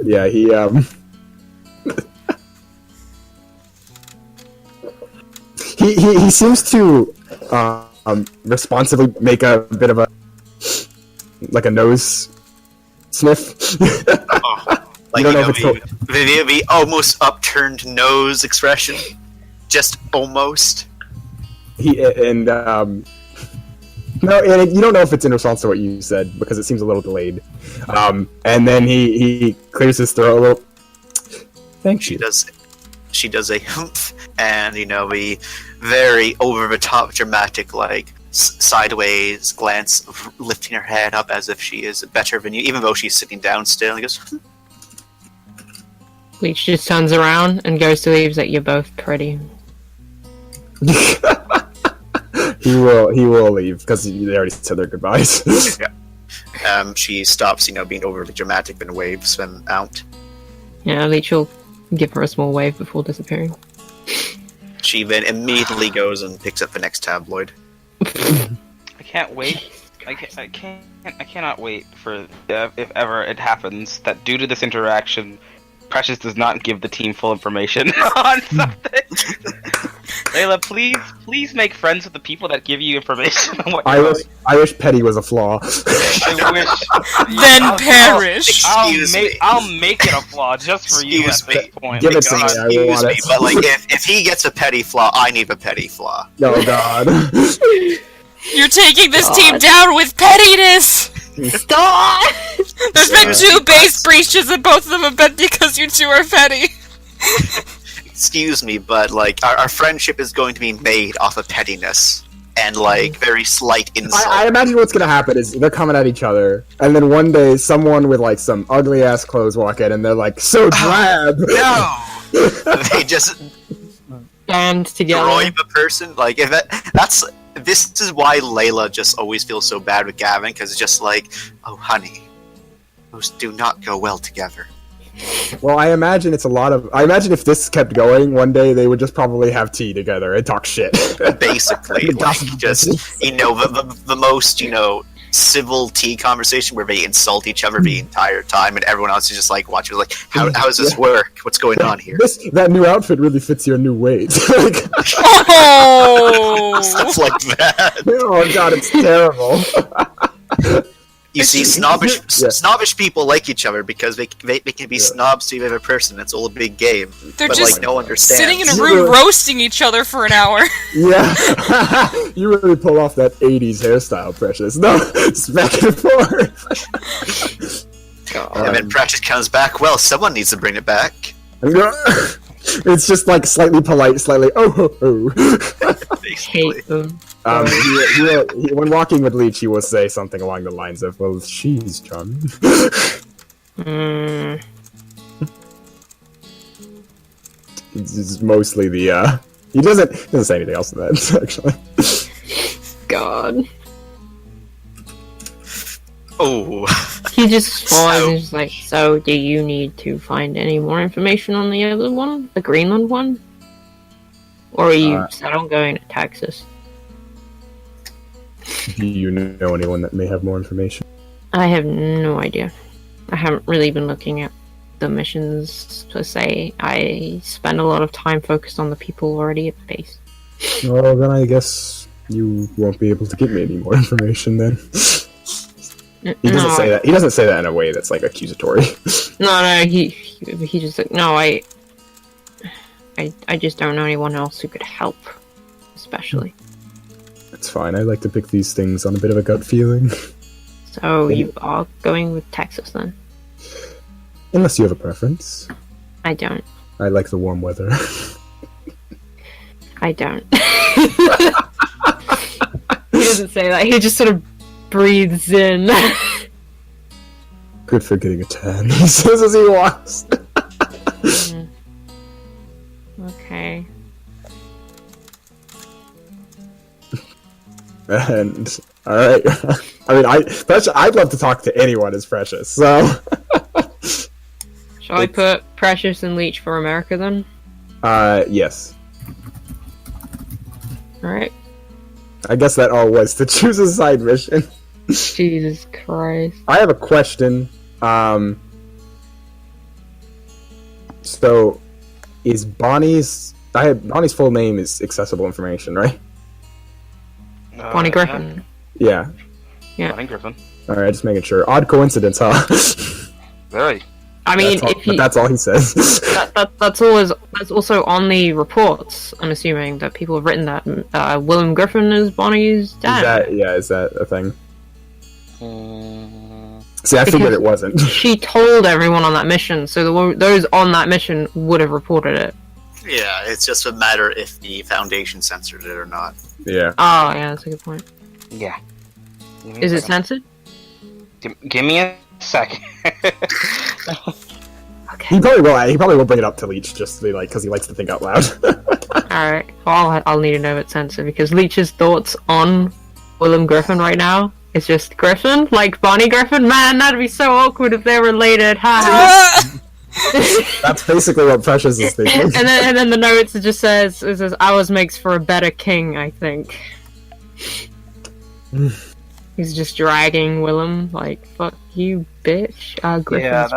Yeah, he seems to responsibly make a bit of a nose sniff. Like, You don't know if it's the almost upturned nose expression. Just almost. No, and you don't know if it's in response to what you said because it seems a little delayed. And then he clears his throat a little. Thank you. She does a humph, and the very over the top dramatic sideways glance, lifting her head up as if she is better than you, even though she's sitting down still. And he goes, Leech just turns around and goes to leave. He's like, "You're both pretty." He will leave because they already said their goodbyes. She stops, being overly dramatic and waves them out. Yeah, Leech will give her a small wave before disappearing. She then immediately goes and picks up the next tabloid. I can't wait I cannot wait for if ever it happens that due to this interaction, Precious does not give the team full information on something. Layla, please make friends with the people that give you information on what you're doing. I wish petty was a flaw. I wish. Then perish. I'll make it a flaw just for you at this point. Give it to me. I Excuse want me, it. but like, if he gets a petty flaw, I need a petty flaw. Oh God. You're taking this team down with pettiness! Stop! There's been 2 base breaches and both of them have been because you 2 are petty. Excuse me, but like, our friendship is going to be made off of pettiness and like very slight insult. I imagine what's gonna happen is they're coming at each other, and then one day someone with like some ugly ass clothes walk in, and they're like so drab. No, they just Band together. destroy the person. Like, if that's. This is why Layla just always feels so bad with Gavin, because it's just like, oh honey, those do not go well together. Well, I imagine it's a lot of. I imagine if this kept going, one day they would just probably have tea together and talk shit. Basically, like, just, the most, civil tea conversation where they insult each other the entire time, and everyone else is just like watching, like, how does this work? What's going on here? That new outfit really fits your new weight. Like, Oh! Stuff like that. oh God, it's terrible. You see, snobbish people like each other because they can be snobs to the other person. It's all a big game. They're But just like, no one understands. sitting in a room roasting each other for an hour. Yeah, you really pull off that '80s hairstyle, Precious. No, it's back and forth. And then Precious comes back. Well, someone needs to bring it back. It's just like slightly polite, slightly Basically. Hate them. When walking with Leech, he will say something along the lines of, "Well, she's charming." It's mostly the. He doesn't say anything else to that, actually. God. Oh. He just paused and was like, so do you need to find any more information on the other one? The Greenland one? Or are you set on going to Texas? Do you know anyone that may have more information? I have no idea. I haven't really been looking at the missions per se. I spend a lot of time focused on the people already at the base. Well, then I guess you won't be able to give me any more information then. He doesn't say that. He doesn't say that in a way that's like accusatory. No, he just like, no, I just don't know anyone else who could help, especially. It's fine. I like to pick these things on a bit of a gut feeling. So you are going with Texas then? Unless you have a preference. I don't. I like the warm weather. I don't. He doesn't say that. He just sort of breathes in. Good for getting a tan, he says as he walks. Okay. And alright. I mean, I'd love to talk to anyone as Precious, so... Shall I put Precious and Leech for America then? Yes. Alright. I guess that all was to choose a side mission. Jesus Christ. I have a question. So, is Bonnie's full name is accessible information, right? Bonnie Griffin. Yeah. Bonnie Griffin. Alright, just making sure. Odd coincidence, huh? Very. I mean, but that's all he says. that's also on the reports. I'm assuming that people have written that Willem Griffin is Bonnie's dad. Is that a thing? See, I figured it wasn't. She told everyone on that mission, so those on that mission would have reported it. Yeah, it's just a matter if the Foundation censored it or not. Yeah. Oh, yeah, that's a good point. Yeah. Is it censored? Give me a second. Okay. He probably will bring it up to Leech just to be like, because he likes to think out loud. Alright, well, I'll need to know it's censored, because Leech's thoughts on Willem Griffin right now is just Griffin? Like Bonnie Griffin? Man, that'd be so awkward if they're related. Ha! That's basically what Precious is thinking. and then the notes, it just says ours makes for a better king, I think. He's just dragging Willem, like, fuck you, bitch. Griffin's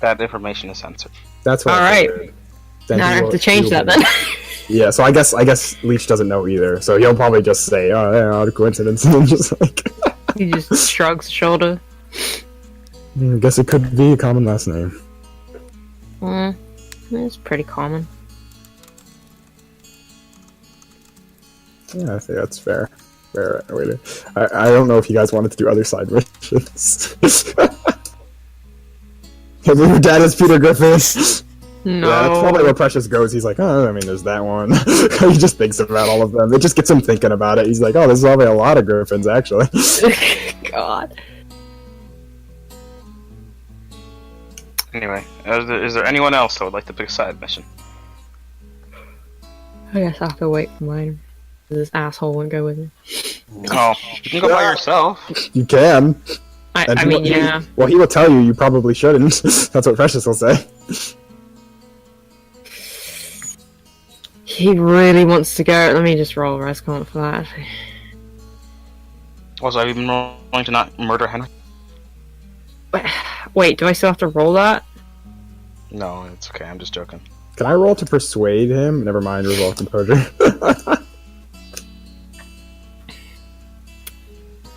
that information is censored. That's what. Alright. Then Now I he have will- to change he will that be- then. Yeah, so I guess Leech doesn't know either. So he'll probably just say, "Oh, yeah, out of coincidence," and just like, He just shrugs his shoulder. I guess it could be a common last name. It's pretty common. Yeah, I think that's fair. Fair. Wait, I don't know if you guys wanted to do other side missions. Your dad is Peter Griffin. No. Yeah, that's probably where Precious goes. He's like, oh, I mean, there's that one. He just thinks about all of them. It just gets him thinking about it. He's like, oh, there's probably a lot of Griffins, actually. God. Anyway, is there anyone else that would like to pick a side mission? I guess I have to wait for mine. This asshole won't go with me. Oh, you can go by yourself. You can. I And mean, yeah. Well, he will tell you you probably shouldn't. That's what Precious will say. He really wants to go. Let me just roll a rescon for that. Also, have you been rolling to not murder Henry? Wait, do I still have to roll that? No, it's okay. I'm just joking. Can I roll to persuade him? Never mind, resolve composure.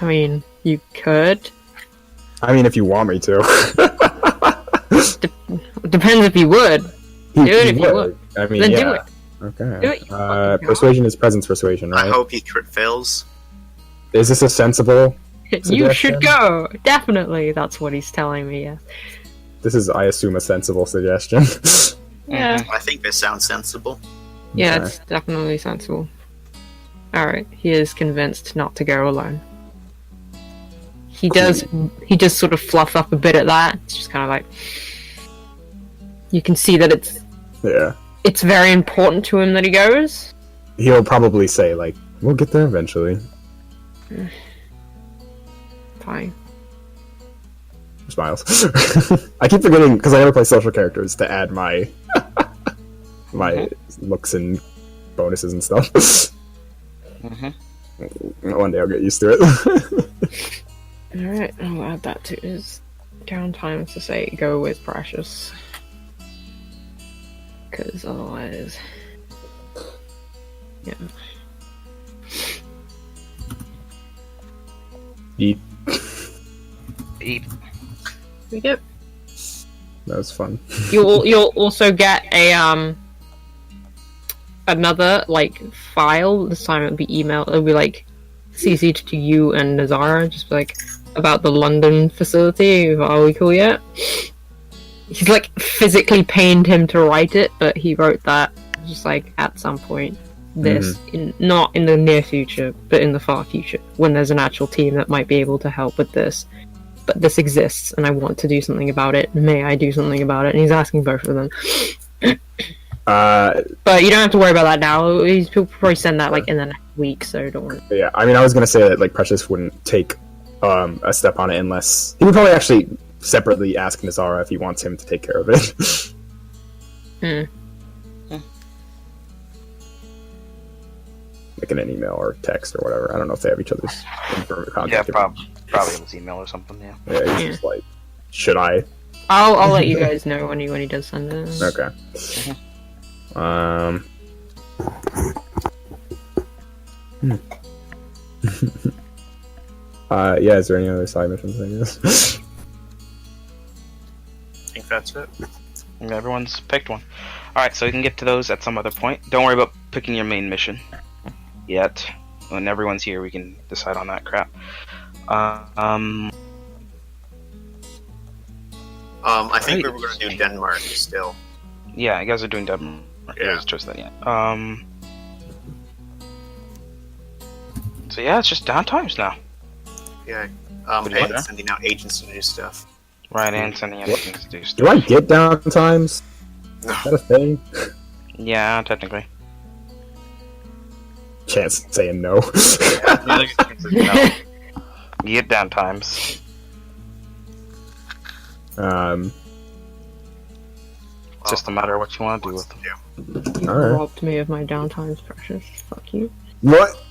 I mean, you could. I mean, if you want me to. Depends if you would. Do it if you would. I mean, Then yeah. do it. Okay. Do it, you fucking Persuasion is presence persuasion, I right? hope he crit fails. Is this a sensible? You Suggestion? should go. Definitely. That's what he's telling me. Yeah. This is, I assume, a sensible suggestion. Yeah. I think this sounds sensible. Yeah, Okay. it's definitely sensible. Alright, he is convinced not to go alone. He does sort of fluff up a bit at that. It's just kind of like... You can see that Yeah. it's very important to him that he goes. He'll probably say, like, we'll get there eventually. Fine. Smiles. I keep forgetting, because I never play social characters, to add my my looks and bonuses and stuff. One day I'll get used to it. Alright, I'll add that to his downtime to say go with Precious. Because otherwise... Yeah. Eat. Eat. Here we go. That was fun. You'll also get a another like file. This time it'll be email. It'll be like CC'd to you and Nazara, just like about the London facility. Are we cool yet? He's like physically pained him to write it, but he wrote that just like at some point. This not in the near future, but in the far future, when there's an actual team that might be able to help with this. But this exists, and I want to do something about it. May I do something about it? And he's asking both of them. But you don't have to worry about that now. He'll probably send that like in the next week, so don't worry. Yeah, I mean, I was gonna say that like Precious wouldn't take a step on it unless he would probably actually separately ask Nazara if he wants him to take care of it. Like in an email or text or whatever. I don't know if they have each other's confirmed Yeah, contact. probably his email or something. Yeah. Yeah, he's just like, should I? I'll let you guys know when he does send it. Okay. Yeah, is there any other side missions, I guess? I think that's it. And everyone's picked one. Alright, so we can get to those at some other point. Don't worry about picking your main mission yet. When everyone's here, we can decide on that crap. I think we were going to do Denmark still. Yeah, you guys are doing Denmark. Yeah. Just that, yeah. So yeah, it's just downtimes now. Yeah. Good And luck. sending out agents to do stuff. Right, and sending in things to do Do stuff. I get downtimes? Is that a thing? Yeah, technically. Chance saying no. No. You get downtimes. It's just a matter of what you want to do with them. You Alright. robbed me of my downtimes, Precious. Fuck you. What?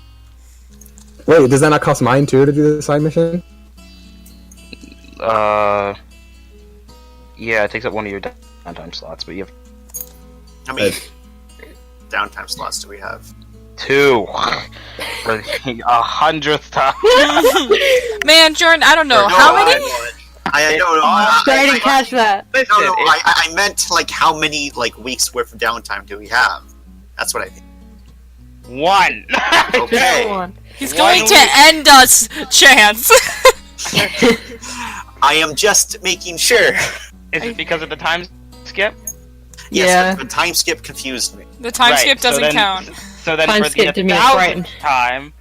Wait, does that not cost mine too to do the side mission? Yeah, it takes up one of your downtime slots, but you have How many downtime slots do we have? 2 for the 100th time. Man, Jordan, I don't know. No, How many? I know. I didn't catch that. Listen, No, I meant like how many like weeks worth of downtime do we have? That's what I mean. 1. Okay. He's going to end us, Chance. I am just making sure. Is it because of the time skip? Yes, Yeah. the time skip confused me. The time Right, skip so doesn't then- count. So then Time for skip the to me is 1000th frightened. time,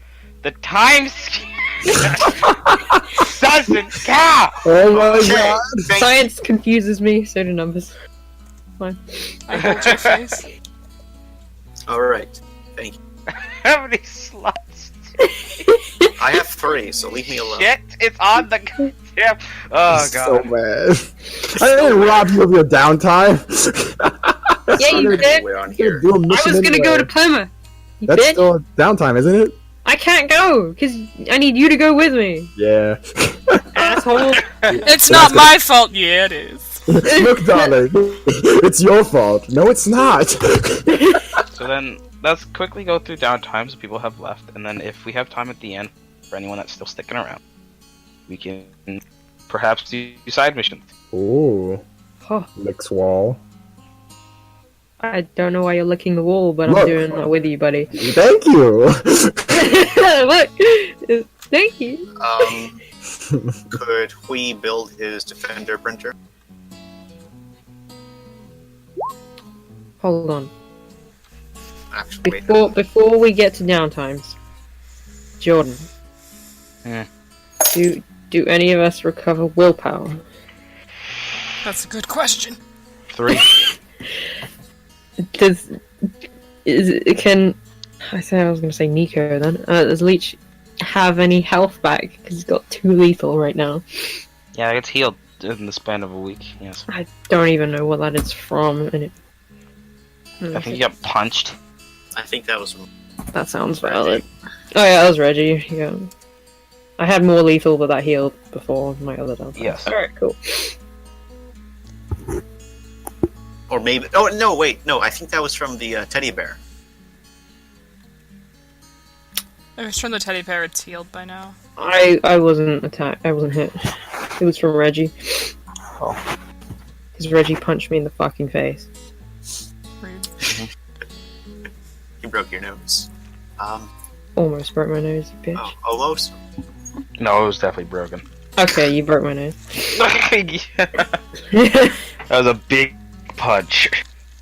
the time skip doesn't count. Oh my Okay, god! thank- Science confuses me, so do numbers. I hold your face. All right. Thank you. How many slots? I have 3, so leave me alone. Shit, it's on the goddamn. Oh So god. bad. I didn't rob you of your downtime. Yeah, you did. We're on You here. do a I mission was gonna go anyway. to Plymouth. You That's bitch. still downtime, isn't it? I can't go because I need you to go with me, Yeah. asshole. It's not my fault. Yeah, it is. Look, darling, it's your fault. No, it's not. So then let's quickly go through downtimes people have left, and then if we have time at the end for anyone that's still sticking around, we can perhaps do side missions. Ooh, Huh. licks wall. I don't know why you're licking the wall, but Look. I'm doing that with you, buddy. Thank you. Look, thank you. Could we build his defender printer? Hold on. Actually, wait. Before we get to downtimes, Jordan. Yeah. Do any of us recover willpower? That's a good question. 3. Can I say I was going to say Nico then? Does Leech have any health back? Because he's got 2 lethal right now. Yeah, it's healed in the span of a week. Yes. I don't even know what that is from. And I think you got punched. I think that was that sounds valid. Oh yeah, that was Reggie. Yeah. I had more lethal, but that healed before my other down. Yes. All right, cool. or maybe. Oh no, wait, no. I think that was from the teddy bear. If it's from the teddy bear, it's healed by now. I wasn't attacked. I wasn't hit. It was from Reggie. Oh. Because Reggie punched me in the fucking face. Rude. You broke your nose. Almost broke my nose, you bitch. Oh, almost. No, it was definitely broken. Okay, you broke my nose. That was a big punch.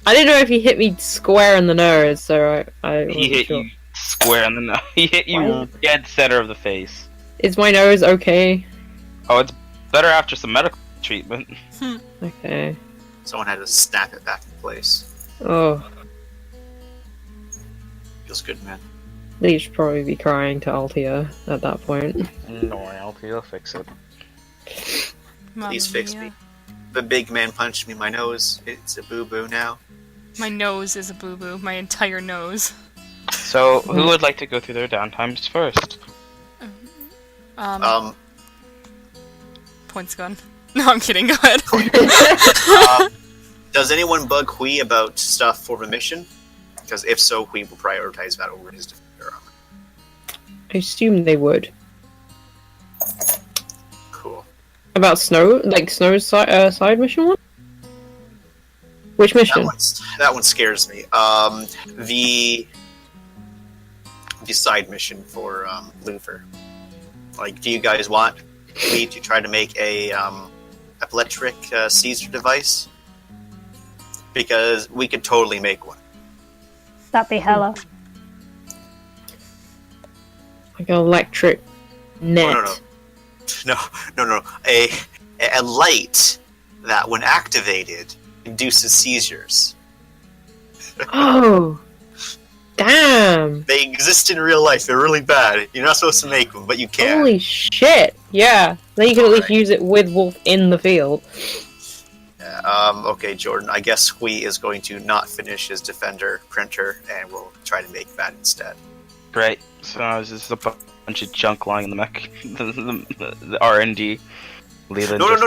I didn't know if he hit me square in the nose, so I He wasn't hit sure. you square in the nose. He hit you Wow. dead center of the face. Is my nose okay? Oh, it's better after some medical treatment. Okay. Someone had to snap it back in place. Oh, Feels good, man. Lee should probably be crying to Altia at that point. No, I'll fix it. Please fix me. The big man punched me in my nose. It's a boo-boo now. My nose is a boo-boo. My entire nose. So, who would like to go through their downtimes first? Points gun. No, I'm kidding. Go ahead. Does anyone bug Hui about stuff for the mission? Because if so, Hui will prioritize that over his defender armor. I assume they would. Cool. About Snow? Like Snow's side mission one? Which mission? That one scares me. The side mission for Luther. Like, do you guys want me to try to make a electric Caesar device? Because we could totally make one. That'd be hella. Like an electric net. No. A light that, when activated, induces seizures. Oh! Damn! They exist in real life. They're really bad. You're not supposed to make them, but you can. Holy shit! Yeah. Then you can at least use it with Wolf in the field. Okay, Jordan. I guess Hui is going to not finish his defender printer, and we'll try to make that instead. Great. So there's just a bunch of junk lying in the mech. The R&D. Leland No. just-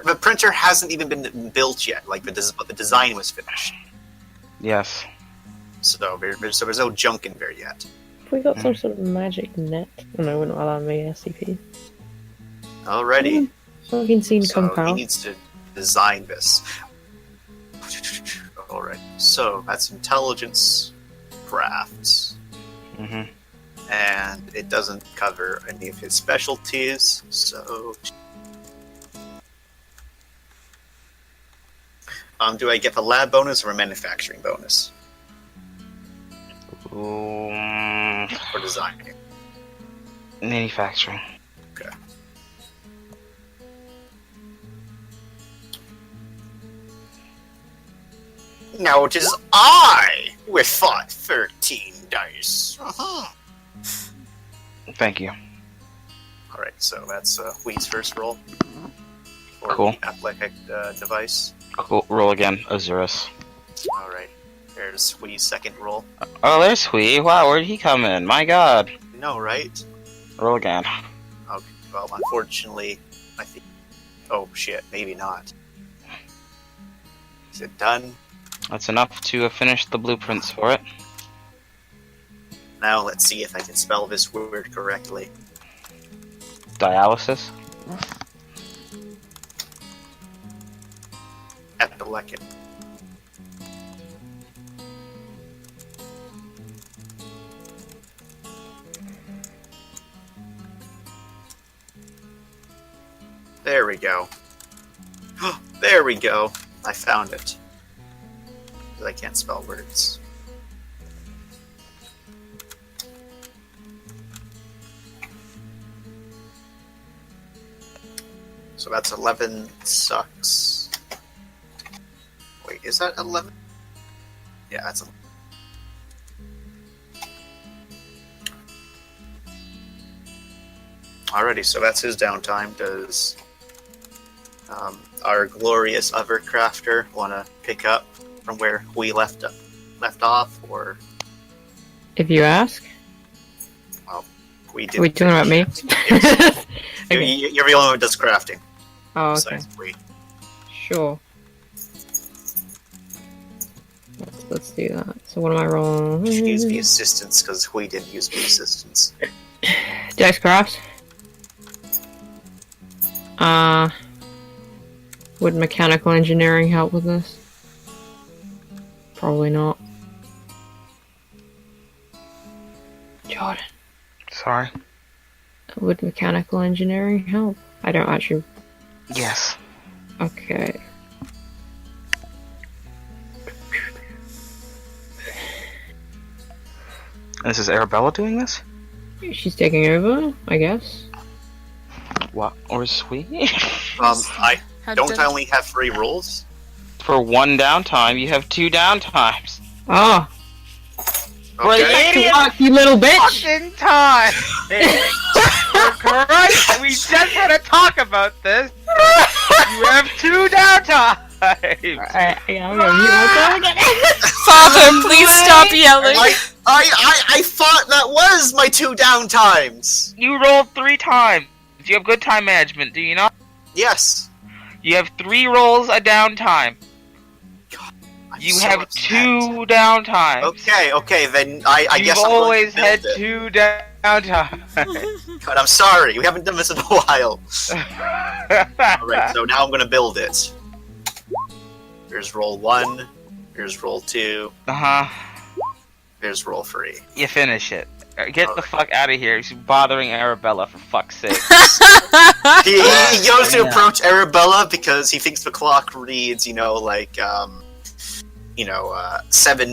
The printer hasn't even been built yet. Like the design was finished. Yes. So there's no junk in there yet. Have we got some sort of magic net? Oh no, we're not allowed me SCP. Alrighty. Something seen So come he out. needs to design this. Alright. So that's intelligence crafts. Mm-hmm. And it doesn't cover any of his specialties, so do I get a lab bonus or a manufacturing bonus for designing? Manufacturing. Okay. Now it is I with 13 dice. Thank you. Alright, so that's Wheat's first roll. For Cool. the athletic device. Cool. Roll again, Azurus. Alright, there's Wheat's second roll. Oh, there's Hui. Wow, where'd he come in? My god. No, right? Roll again. Okay, well, unfortunately, I think... Oh, shit, maybe not. Is it done? That's enough to finish the blueprints for it. Now let's see if I can spell this word correctly. Dialysis. Epilectic. There we go. There we go. I found it. But I can't spell words. So that's 11 sucks. Wait, is that 11? Yeah, that's 11. Alrighty, so that's his downtime. Does our glorious other crafter want to pick up from where we left off, or If you ask. we did? Are we talking about me? Yes. Okay. You're the only one who does crafting. Oh, okay. Besides we. Sure. Let's do that. So what am I rolling? Use the assistance because we didn't use the assistance. Dexcraft. Would mechanical engineering help with this? Probably not. Jordan. Sorry. Would mechanical engineering help? I don't actually... Yes. Okay. This is Arabella doing this? She's taking over, I guess. What? Or is Hui? I How don't did- I only have 3 rolls? For one downtime, you have 2 downtimes. Ah! Okay. To work, you little bitch! Fucking time! For Christ, we just want to talk about this. You have 2 downtimes. Alright, I'm gonna mute myself again. Father, please stop yelling. I thought that was my 2 downtimes! You rolled 3 times. You have good time management, do you not? Yes. You have 3 rolls a downtime. I'm You so have upset. 2 downtimes. Okay, then I You've guess I'm going always to build had it. 2 downtimes. God, I'm sorry, we haven't done this in a while. Alright, so now I'm gonna build it. Here's roll 1, here's roll 2, here's roll 3. You finish it. Get the fuck out of here. He's bothering Arabella, for fuck's sake. He goes to approach Arabella because he thinks the clock reads, 7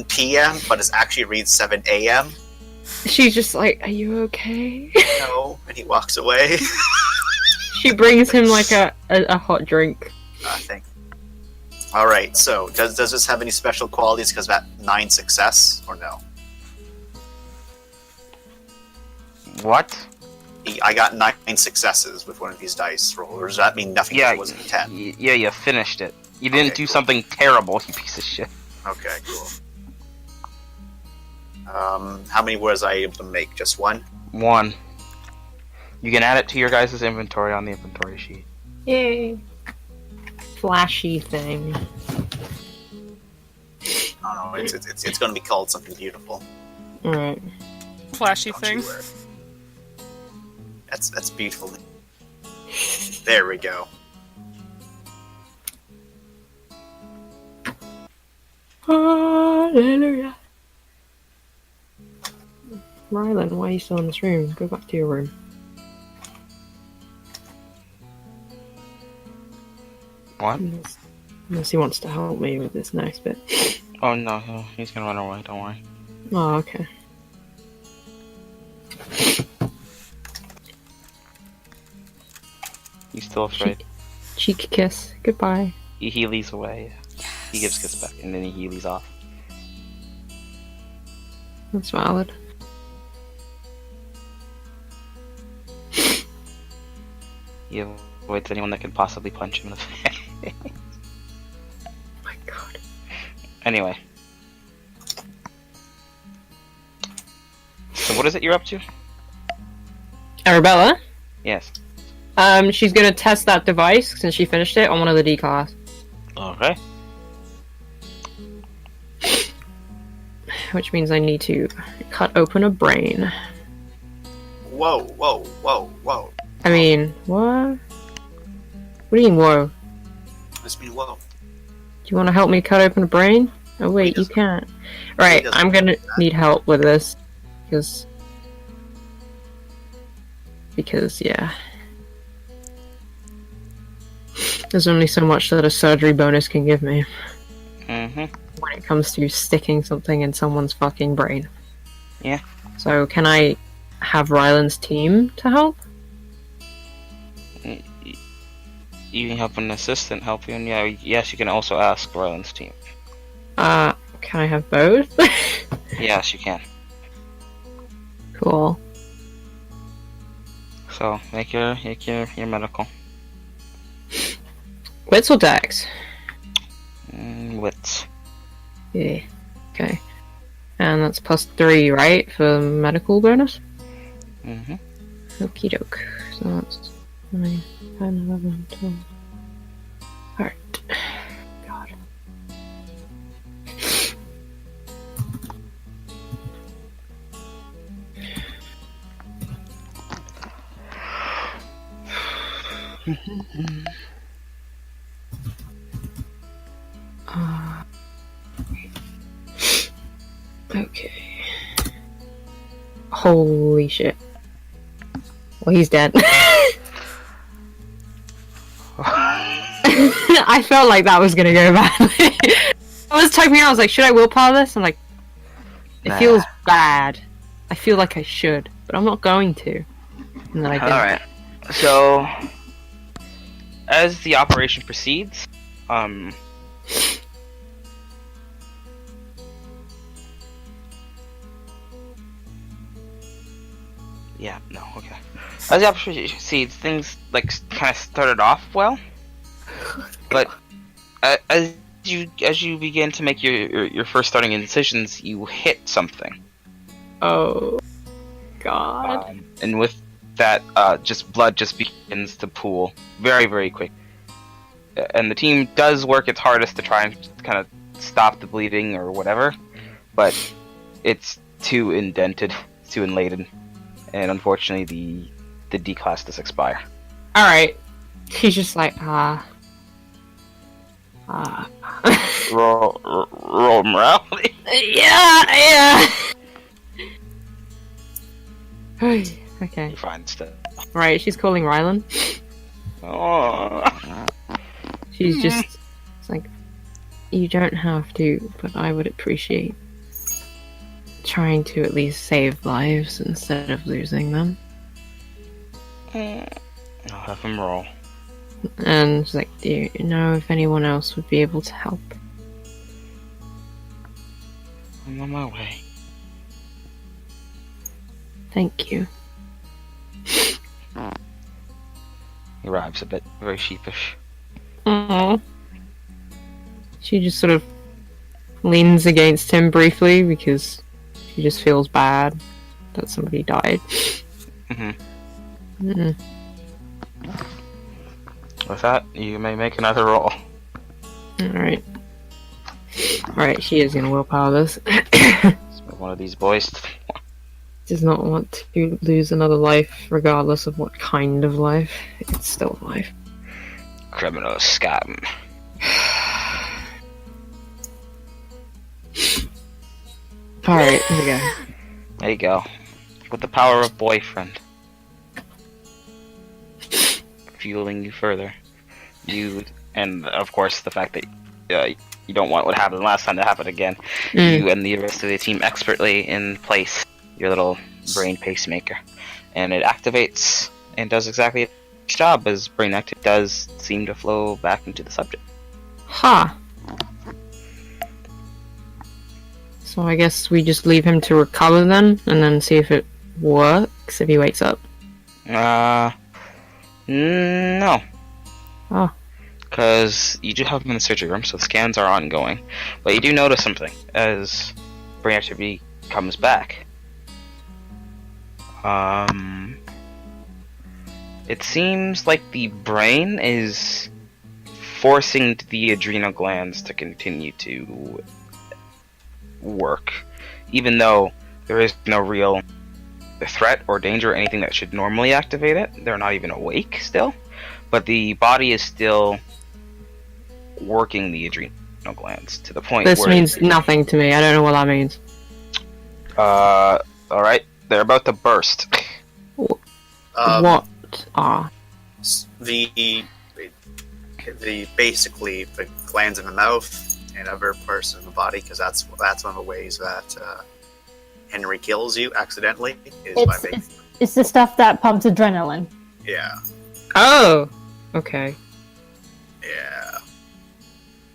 p.m., but it actually reads 7 a.m. She's just like, are you okay? No, and he walks away. She brings him like a hot drink. Nothing. Alright, so does this have any special qualities because that 9 success, or no? What? I got 9 successes with one of these dice rolls, or does that mean nothing Yeah, if it wasn't 10? Yeah, you finished it. You didn't Okay, do cool. something terrible, you piece of shit. Okay, cool. How many was I able to make? Just one? 1. You can add it to your guys' inventory on the inventory sheet. Yay! Flashy thing. Oh no, it's gonna be called something beautiful. Alright. Flashy Don't thing. you worry. That's beautiful. There we go. Hallelujah. Rylan, why are you still in this room? Go back to your room. What? Unless he wants to help me with this next bit. Oh no, he's gonna run away, don't worry. Oh, okay. He's still afraid. Cheek kiss. Goodbye. He leaves away. He gives kiss back, and then he leaves off. That's valid. He avoids anyone that could possibly punch him in the face. Oh my god. Anyway. So what is it you're up to? Arabella? Yes. She's gonna test that device since she finished it on one of the D class. Okay. Which means I need to cut open a brain. Whoa, whoa, whoa, whoa. I mean, what? What do you mean, whoa? This mean whoa. Do you want to help me cut open a brain? Oh wait, you can't. Right, doesn't I'm gonna do that. need help with this. Because, yeah. There's only so much that a surgery bonus can give me Mm-hmm. when it comes to sticking something in someone's fucking brain. Yeah. So, can I have Ryland's team to help? You can help an assistant help you, and yes, you can also ask Ryland's team. Can I have both? Yes, you can. Cool. So make your medical. Wits or dex? Wits. Yeah. Okay. And that's +3, right? For medical bonus? Mm-hmm. Okie doke. So that's 9, 10, 11, 12. Alright. God. Okay. Holy shit. Well, he's dead. I felt like that was gonna go badly. I was typing out, I was like, should I willpower this? I'm like, it Nah. feels bad. I feel like I should, but I'm not going to. And then I did. Alright. So as the operation proceeds, yeah, no, okay. As the operation proceeds, things like kind of started off well, but as you begin to make your first starting incisions, you hit something. Oh, God. And with that, just blood just begins to pool very, very quick. And the team does work its hardest to try and kind of stop the bleeding or whatever, but it's too indented, it's too inlated, and unfortunately the D class does expire. Alright. He's just like, Roll morality. yeah. Okay. You find stuff. Right, she's calling Rylan. Oh. She's just it's like, you don't have to, but I would appreciate trying to at least save lives instead of losing them. I'll have him roll. And she's like, do you know if anyone else would be able to help? I'm on my way. Thank you. He arrives a bit very sheepish. Aww. She just sort of leans against him briefly because He just feels bad that somebody died. Mhm. With that, you may make another roll. Alright. Alright, she is gonna willpower this. Let's move one of these boys. Does not want to lose another life, regardless of what kind of life. It's still life. Criminal scum. Alright, here we go. There you go. With the power of boyfriend. Fueling you further. And of course the fact that you don't want what happened last time to happen again. You and the rest of the team expertly in place your little brain pacemaker. And it activates and does exactly its job, as brain activity does seem to flow back into the subject. Huh. So I guess we just leave him to recover then, and then see if it works if he wakes up. No. Oh. Because you do have him in the surgery room, so the scans are ongoing. But you do notice something as brain activity comes back. It seems like the brain is forcing the adrenal glands to continue to work, even though there is no real threat or danger or anything that should normally activate it. They're not even awake still, but the body is still working the adrenal glands to the point This where means nothing to me. I don't know what that means. alright, they're about to burst. What are? The basically the glands in the mouth and other parts of the body, because that's one of the ways that Henry kills you accidentally is by making. It's the stuff that pumps adrenaline. Yeah. Oh! Okay. Yeah.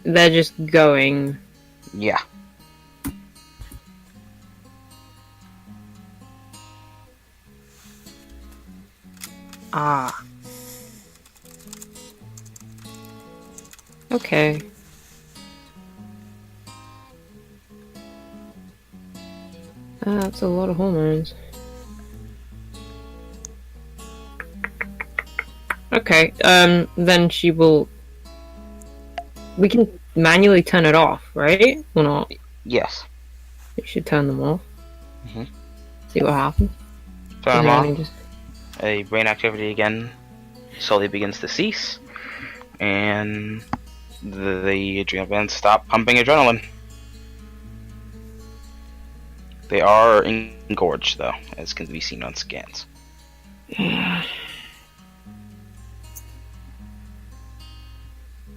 They're just going. Yeah. Ah. Okay. That's a lot of hormones. Okay, then she will... We can manually turn it off, right? Or not? Yes. We should turn them off. Mhm. See what happens. Turn them Yeah, on. A brain activity again slowly begins to cease, and the adrenal glands stop pumping adrenaline. They are engorged, though, as can be seen on scans.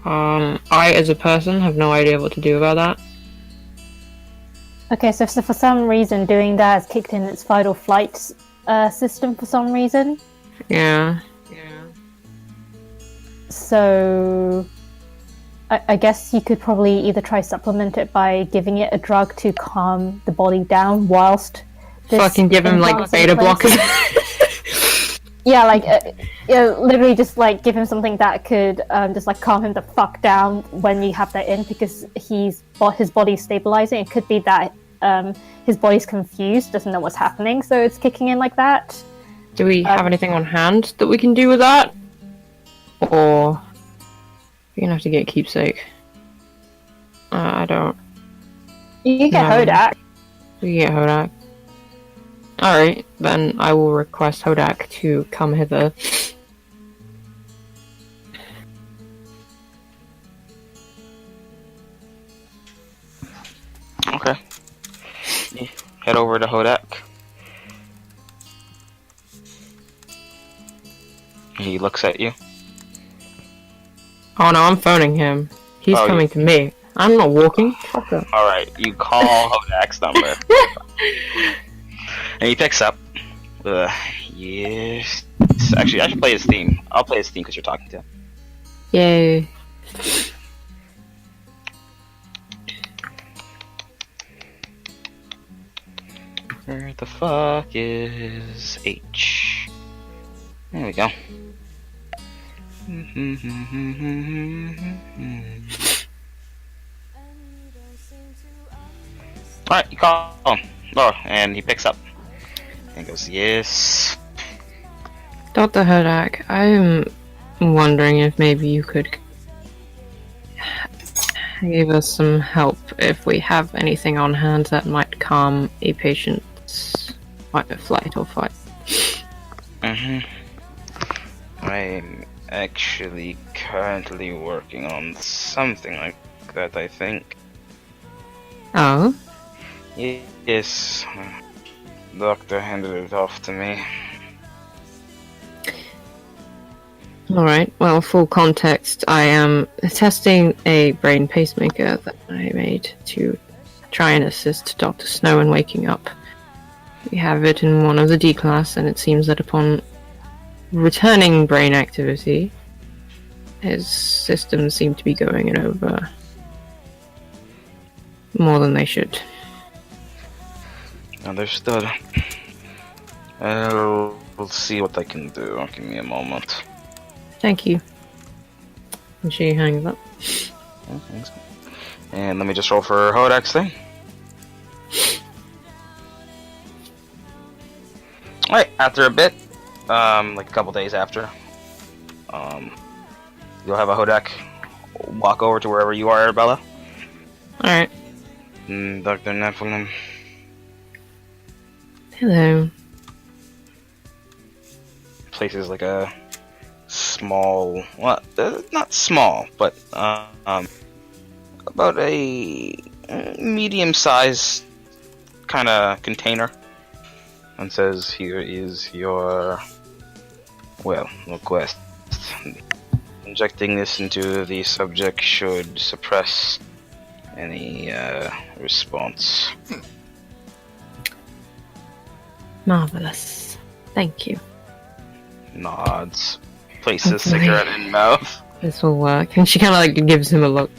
I, as a person, have no idea what to do about that. Okay, so for some reason doing that has kicked in its fight or flight system for some reason. Yeah. So I guess you could probably either try supplement it by giving it a drug to calm the body down whilst this Fucking give him, like, implant's in beta place. blockers. Yeah, like literally just like give him something that could just like calm him the fuck down when you have that in, because his body's stabilizing. It could be that his body's confused, doesn't know what's happening, so it's kicking in like that. Do we have anything on hand that we can do with that? Or... You're gonna have to get keepsake. I don't... You can get No. Hodak. We get Hodak. Alright, then I will request Hodak to come hither. Okay. You head over to Hodak. He looks at you. Oh no, I'm phoning him. He's Oh, coming to me. I'm not walking. Fuck up. Alright, you call Hodak's number. And he picks up. Yes. Actually, I should play his theme. I'll play his theme because you're talking to him. Yay. Where the fuck is H? There we go. Alright, you call him. Oh, and he picks up and goes, "Yes." Dr. Herdak, I'm wondering if maybe you could give us some help if we have anything on hand that might calm a patient's flight or fight. I'm actually currently working on something like that, I think. Oh? Yes. Doctor handed it off to me. Alright, well, full context, I am testing a brain pacemaker that I made to try and assist Dr. Snow in waking up. We have it in one of the D class, and it seems that upon returning brain activity, his systems seem to be going in over more than they should. Understood. I'll see what I can do. Give me a moment. Thank you. And she hangs up. And let me just roll for Hodak's thing. Alright, after a bit, like a couple days after, you'll have a Hodak walk over to wherever you are, Arabella. Alright. Dr. Nephilim. Hello. Places like a small, well, not small, but about a medium-sized kind of container, and says, "Here is your, well, request. Injecting this into the subject should suppress any response." Marvelous. Thank you. Nods, places cigarette in mouth. This will work. And she kind of like gives him a look.